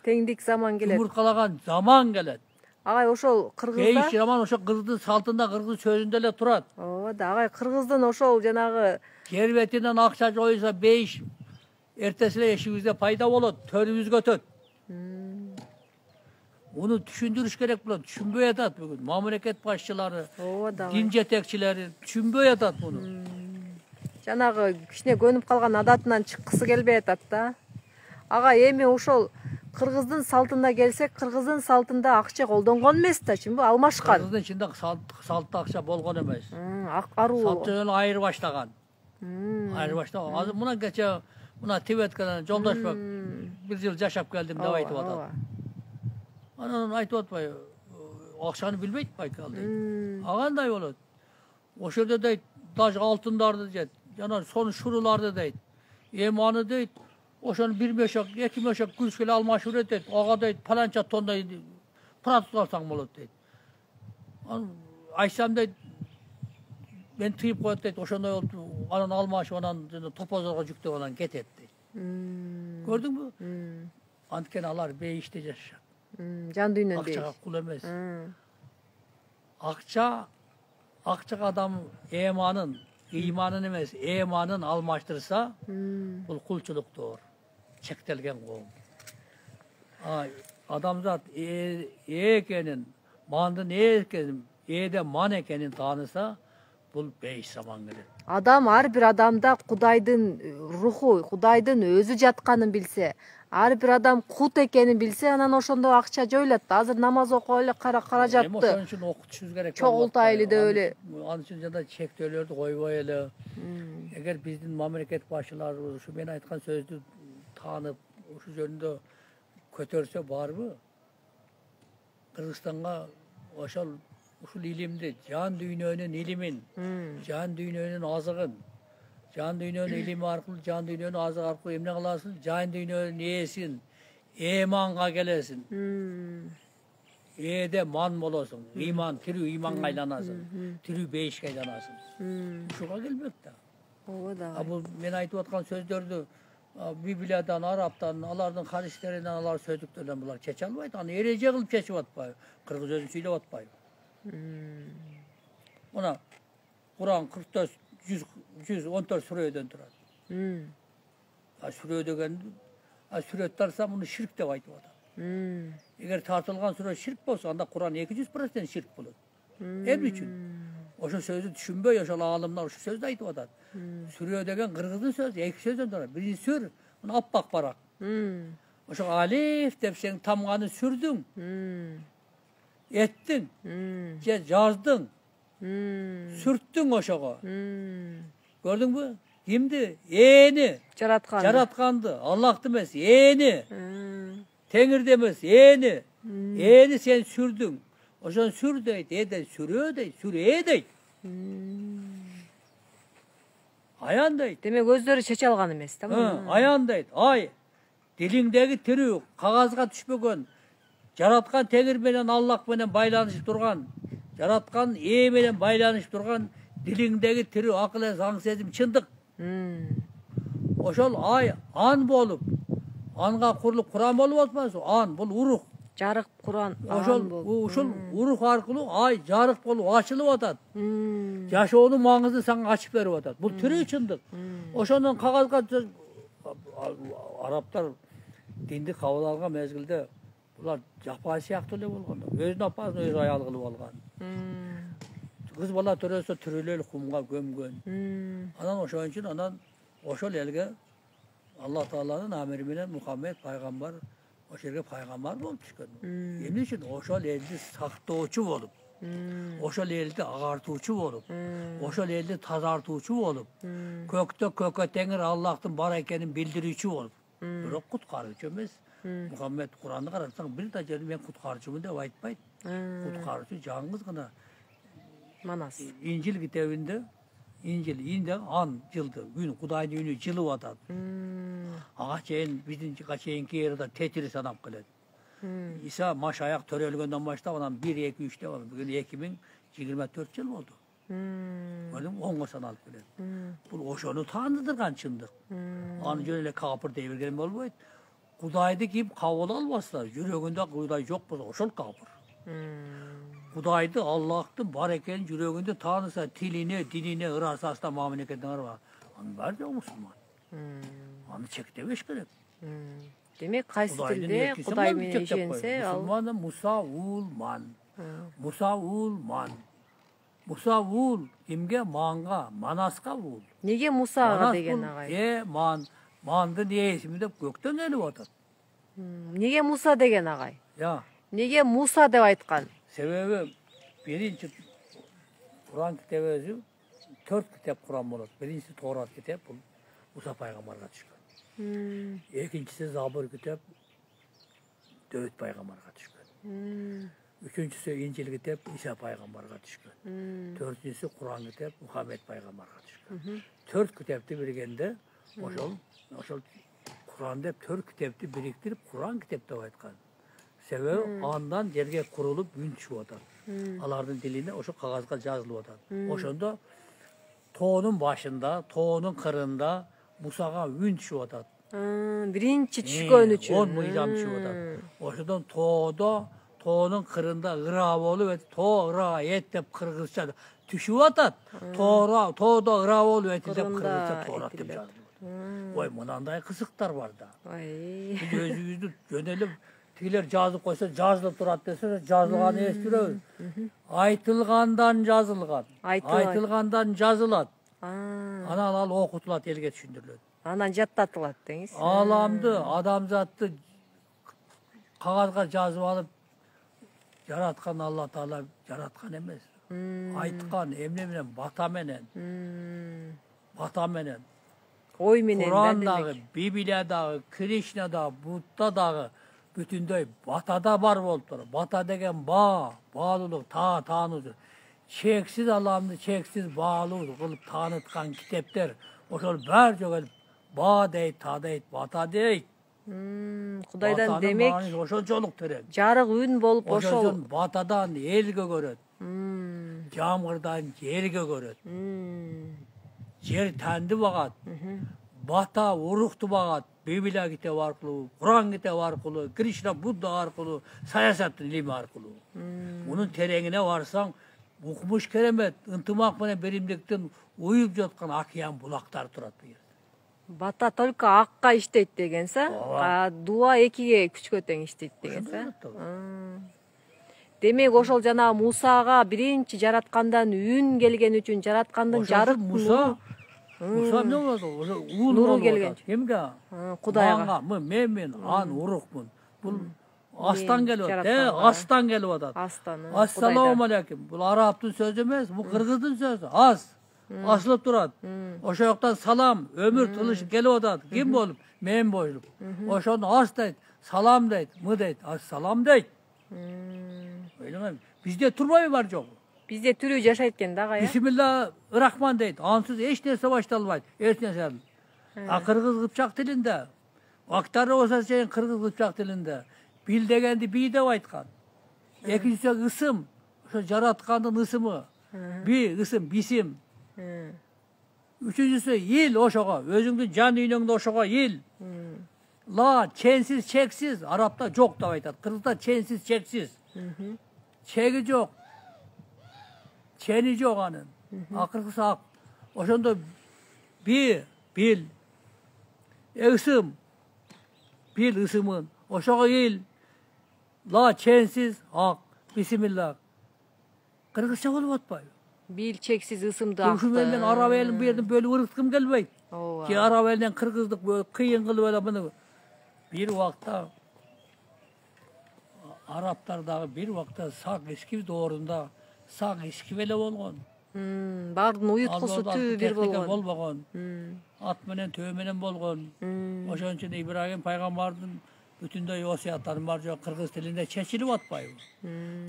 теңдик заман келет. жумурткалаган заман келет. Агай ошол кыргызда Кийинки заман ошо кыргыздын салтында, кыргыз сөзүндө эле турат. ооба да, агай кыргыздын ошол жанагы Жер бетинен акча жоюлса, бейиш эртеси эле эшигибизде пайда болот, төрүбүзгө өтөт. Муну түшүндүрүш керек болот, түшүнбөй атат бүгүн. Мамлекет башчылары, ооба да. дин жетекчилери түшүнбөй атат муну. Жанагы кичине көнүп калган адатынан чыккысы келбей атат да. Агай эми ошол кыргыздын салтына келсек, кыргыздын салтында акча колдонгон эмес да, чынбы? Алмашкан. Кыргыздын ичинде салтта акча болгон эмес. Аруу. Салт жөнү айырып баштаган. Айырып баштаган. Азыр мына кече мына Тибетке Жолдошбек бир жыл жашап келдим деп айтып атат. Анан айтып атпайбы? Акчаны билбейт байкалды. Кандай болот? Ошол жерде дейт, даже алтындарды дейт, жана сонун шуруларды дейт. Эми аны дейт, ошону бир мешок, эки мешок күрүшкө эле алмашып берет дейт. Ага дейт, паланча тондай продукт алсаң болот дейт. Айтсам дейт, мен тыйып коет дейт, ошондой болуп, анан алмашып, анан топозорго жүктөп анан кетет дейт. Көрдүңбү? Анткени алар бейиште жашашат. Жан дүйнөндө. Акчага кул эмес. Akça adam imanın emes, imanın almaştırsa bu kulçuluk doğur. Çektelgen qoğum. Adamzat ekenin, mandın ekenin, de man ekenin tanısa bu beş zaman gelir. Адам ар бир адамда Кудайдын руху, Кудайдын өзү жатканын билсе, ар бир адам кут экенин билсе, анан ошондо акча жойлот. Азыр намаз окуп эле каражатты Ошон үчүн окутушубуз керек. чогултайлы деп эле. Анын үчүн жада чектөөлөрдү койбой эле. Эгер биздин мамлекет башчылары ушу мен айткан сөздү таанып, ушу жөнүндө көтөрсө барбы? Кыргызстанга ушул илимди, жан дүйнөнүн илимин, жан дүйнөнүн азыгын, жан дүйнөнүн илими аркылуу, жан дүйнөнүн азыгы аркылуу эмне кыласың? Жан дүйнөнүн ээсин, эманга келесиң. Ээде ман болосуң, иман, тирүү иманга айланасың, тирүү бейишке айланасың. Ушуга келбек да. Ооба да. Бул мен айтып аткан сөздөрдү Библиядан, Арабтан, алардын хадистеринен, алар сөздүктөрдөн булар чече албайт. Аны эреже кылып чечип атпайбы? Кыргыз өзү сүйлөп атпайбы? Мына Куран 44 114 сүрөдөн турат. Сүрө дегенди сүрөт тарса муну ширк деп айтып атат. Эгер тартылган сүрө ширк болсо, анда Куран 200% ширк болот. Эмне үчүн? Ошо сөздү түшүнбөй, ошол аалымдар ошо сөздү айтып атат. Сүрө деген кыргыздын сөзү, эки сөздөн турат. Биринчи сүр, муну аппак барак. Ошо алиф деп сен тамганы сүрдүң. Еттің, же жаздың, сүрттің ошоға. Көрдің бі? Кимди? Ени. Жаратканды. Аллахты емес, ени. Теңирди емес, ени. Ени сен сүрдүң. Ошон сүр дейт, эдей, сүрө дейт, сүрө дейт. Аян дейт. Демек өздөрү чече алган эмес, тамам. Аян дейт. Ай, дилиңдеги тирүү, кагазга түшпөгөн, жараткан теңир менен Аллах менен байланышып турган, жараткан ээ менен байланышып турган дилиңдеги тирүү акыл заң сезим чындык. Ошол ай ан болуп, анга курулуп Куран болуп атпайбы? Ан бул урух. Жарык Куран. Ошол урух аркылуу ай жарык болуп ачылып атат. Жашоонун маңызын сага ачып берип атат. Бул тирүү чындык. Ошондон кагазга арабтар динди кабыл алган мезгилде булар жапа сыяктуу эле болгон. Өзүнүн апасын өзү аял кылып алган. Кыз бала төрөсө түрөлө кумга көмгөн. Анан ошон үчүн ошол элге Алла Тааланын амири менен Мухаммед пайгамбар ошол жерге пайгамбар болуп түшкөн. Эмне үчүн? Ошол элди сактоочу болуп, ошол элди агартуучу болуп, ошол элди тазартуучу болуп, көктө көкө теңир Аллахтын бар экенин билдирүүчү болуп. Бирок куткаруучу эмес. Мухаммед Куранды карасаң, бир да жерде мен куткарчумун деп айтпайт. Куткаруучу жалгыз гана Манас. Инжил китебинде, инде ан жылды, күн Кудайдын үнү жылып атат. Ага чейин биздинчи чейинки эрада тетири санап келет. Иса Машаяк төрөлгөндөн баштап анан 1 2 3 деп бүгүн 2024 жыл болду. Көрдүң, оңго саналып келет. Бул ошону таандырган чындык. Аны жөн эле капыр дей берген болбойт. Кудайды ким кабыл албаса, жүрөгүндө Кудай жок болсо, ошол капыр. Кудайды Аллахтын бар экенин жүрөгүндө тааныса, тилине, динине ырасаста мамлекетине бар. Аны баары да мусулман. Аны чектебеш керек. Демек кайсы тилде Кудай менен ишенсе, ал мусаулман. Мусаул кимге? Манга, манаска ул. Неге Мусага деген агай? Мандын эсими деп көктөн элип атат. Неге Муса деген агай? Неге Муса деп айткан? Себеби биринчи Куран китеби 4 китеп Куран болот. Биринчиси Торат китеп, бул Муса пайгамбарга түшкөн. Экинчиси Забур китеп Дөт пайгамбарга түшкөн. Үчүнчүсү Инжил китеп Иса пайгамбарга түшкөн. Төртүнчүсү Куран китеп Мухаммед пайгамбарга түшкөн. 4 китепти биргенде ошол Куран деп 4 китепти бириктирип Куран китеп деп айткан. Себеби андан жерге курулуп үн чыгып атат. Алардын дилинде ошо кагазга жазылып атат. Ошондо тоонун башында, тоонун кырында Мусага үн чыгып атат. Биринчи түшкөн үчүн. 10 мыйзам чыгып атат. Ошондон тоодо toğunun kırında ıra olup to ıra et dep kırgızça tüşüp atat. Toğda ıra olup et dep Kırında kırgızça toğrat dep etilет. жазылып. Oy mınanday kızıklar var da. Ай. Biz özümüzdü yönelip tiler жазып koysa жазылып turat dese жазылганı естиребиz. Айтылгандан жазылган. Айтылгандан жазылат. Анан ал окутулат, элге түшүндүрүлөт. Анан жаттатылат деңиз. Аламды, адамзатты кагазга жазып алып жараткан Алла Таала жараткан эмес. Айткан эмне менен бата менен. Бата менен. Ой менен да Kur'an'dагы, демек. Библиядагы, Кришнадагы, Буддадагы бүтүндөй батада бар болуп тур. Бата деген баалуулук, таануу. Чексиз Алламды чексиз баалуу кылып тааныткан китептер. Ошол баары жөгөлүп ба дейт, та дейт, бата дейт. Кудайдан демек ошончолук терең. жарык үн болуп ошол. Ошол батадан эл көгөрөт. Жамгырдан жерге көрөт. Жер тәнді бағат, бата урукту бағат, Библия китеби аркылуу, Куран китеби аркылуу, Кришна, Будда аркылуу, саясаттын илими аркылуу. Мунун тереңине барсаң, укмуш керемет, ынтымак менен беримдиктин уюп жаткан океан булактар турат бу жерде. Бата только акка иштейт дегенсе, дуа экиге күчкө тең иштейт дегенсе. Демек ошол жана Мусага биринчи жараткандан үн келген үчүн жараткандын жарык Муса эмне болот? Ошо нуру келген. Кимге? Кудайга. Мен ан урукмун. Бул астан келип атат. жаратканга. Астан келип атат. Астан. Ассаламу алейкум. Бул арабтын сөзү эмес, бул кыргыздын сөзү. Асылып турат. Ошол жактан салам, өмүр тыныч келип атат. Ким болуп? Мен болуп. Ошону ас дейт, салам дейт, дейт, ассалам дейт. Бизде турбайбы бар жок? Бизде түрү жашайт экен да агай. Бисмилла рахман дейт. Ансыз эч нерсе башталбайт. Эч нерсе. Кыргыз кыпчак тилинде, актары болсо чейин кыргыз кыпчак тилинде бил дегенди би деп айткан. Экинчиси ысым, ошо жараткандын ысымы. Би ысым, бисим. Үчүнчүсү ил ошого, өзүңдүн жан дүйнөңдү ошого ил. Ла ченсиз, чексиз, арабта жок деп айтат. Кыргызда ченсиз, чексиз. Чеги жок. Чени жок анын. Акыркысы ак. Ошондо бил. Ысым. Бил ысымын. Ошого ил. Ла ченсиз, ак. Бисмилла. Кыргызча болуп атпайбы? Бил чексиз ысымды акты. Ушул менен араб элин бу жерден бөлүп ырыткым келбейт. Ки араб элинен кыргыздык кыйын кылып эле муну бир убакта арабтар дагы бир убакта сак ички доорунда сак ички эле болгон. Баардын уюткусу түбү бир болгон. Ат менен төө менен болгон. Ошон үчүн Ибрагим пайгамбардын бүтүндөй осуяттары бар жок кыргыз тилинде чечилип атпайбы?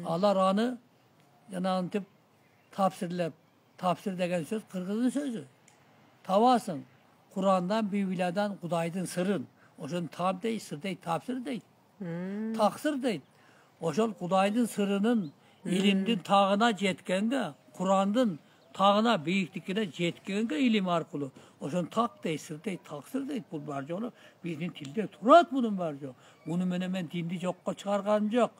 Алар аны жанагынтип тапсирлеп, тапсир деген сөз кыргыздын сөзү. Табасың. Курандан, Библиядан Кудайдын сырын. Ошону таб дейт, сыр дейт, тапсир дейт. Таксыр дейт. Ошол Кудайдын сырынын илимдин тагына жеткенге, Курандын тагына бийиктикине жеткенге илим аркылуу ошону так дейт, сыр дейт, таксыр дейт. Бул бар жолу биздин тилде турат мунун бар жок. Муну менен мен динди жокко чыгарганым жок.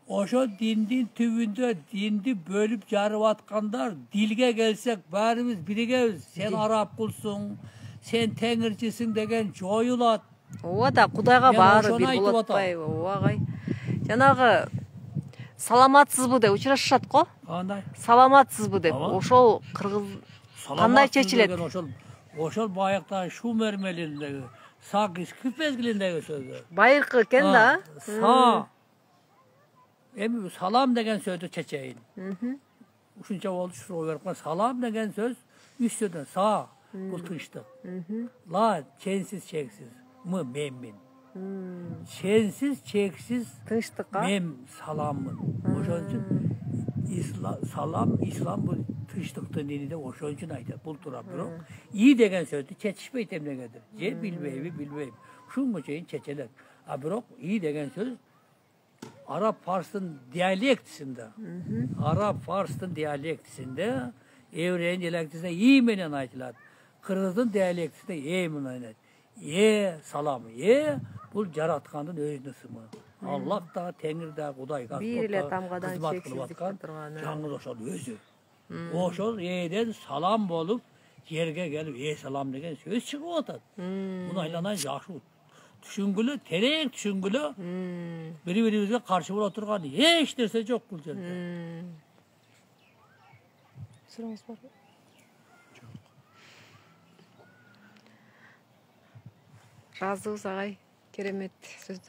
Ошо диндин түбүндө динди бөлүп жарып аткандар дилге келсек баарыбыз биригебиз. Сен араб кулсуң, сен теңирчисиң деген жоюлат. Ооба да Кудайга баары бир болот атпайбы? Ооба агай. Жанагы саламатсызбы деп учурашышат го? Кандай? Саламатсызбы деп. Ошол кыргыз кандай чечилет? Ошол баягы Шумер мелиндеги сак ишкип мезгилиндеги сөзү. Байыркы экен да. Эми салам деген сөздү чечейин. Ушунча болду ушул салам деген сөз үч сөздөн са бул тынчтык. Ла ченсиз чексиз. Менмин. Ченсиз чексиз тынчтыкка. Мен саламмын. Ошон үчүн салам ислам бул тынчтыктын дини деп ошон үчүн айтат. Бул туура бирок и деген сөздү чечишпейт эмнегедир. Же билбейм. Ушунга чейин чечелет. А бирок и деген сөз Arap Fars'ın diyalektisinde, Arap Fars'ın diyalektisinde, Evrenin diyalektisinde iyi menen aytılar. Kırgız'ın diyalektisinde iyi menen aytılar. Salamı Бул жараткандын өзүнө сымы. Аллах да, Теңир да, Кудай Бир эле тамгадан кызмат кылып чексиздик аткан турган. жаңы ошол өзү. Ошол ээден салам болуп, жерге келип салам деген сөз чыгып атат. Муну айланайын жакшы түшүнгүлө, терең түшүнгүлө, бири-бирибизге каршы боло турган эч нерсе жок бул жерде. Сурооңуз барбы? Ыраазыбыз агай. Керемет сөз.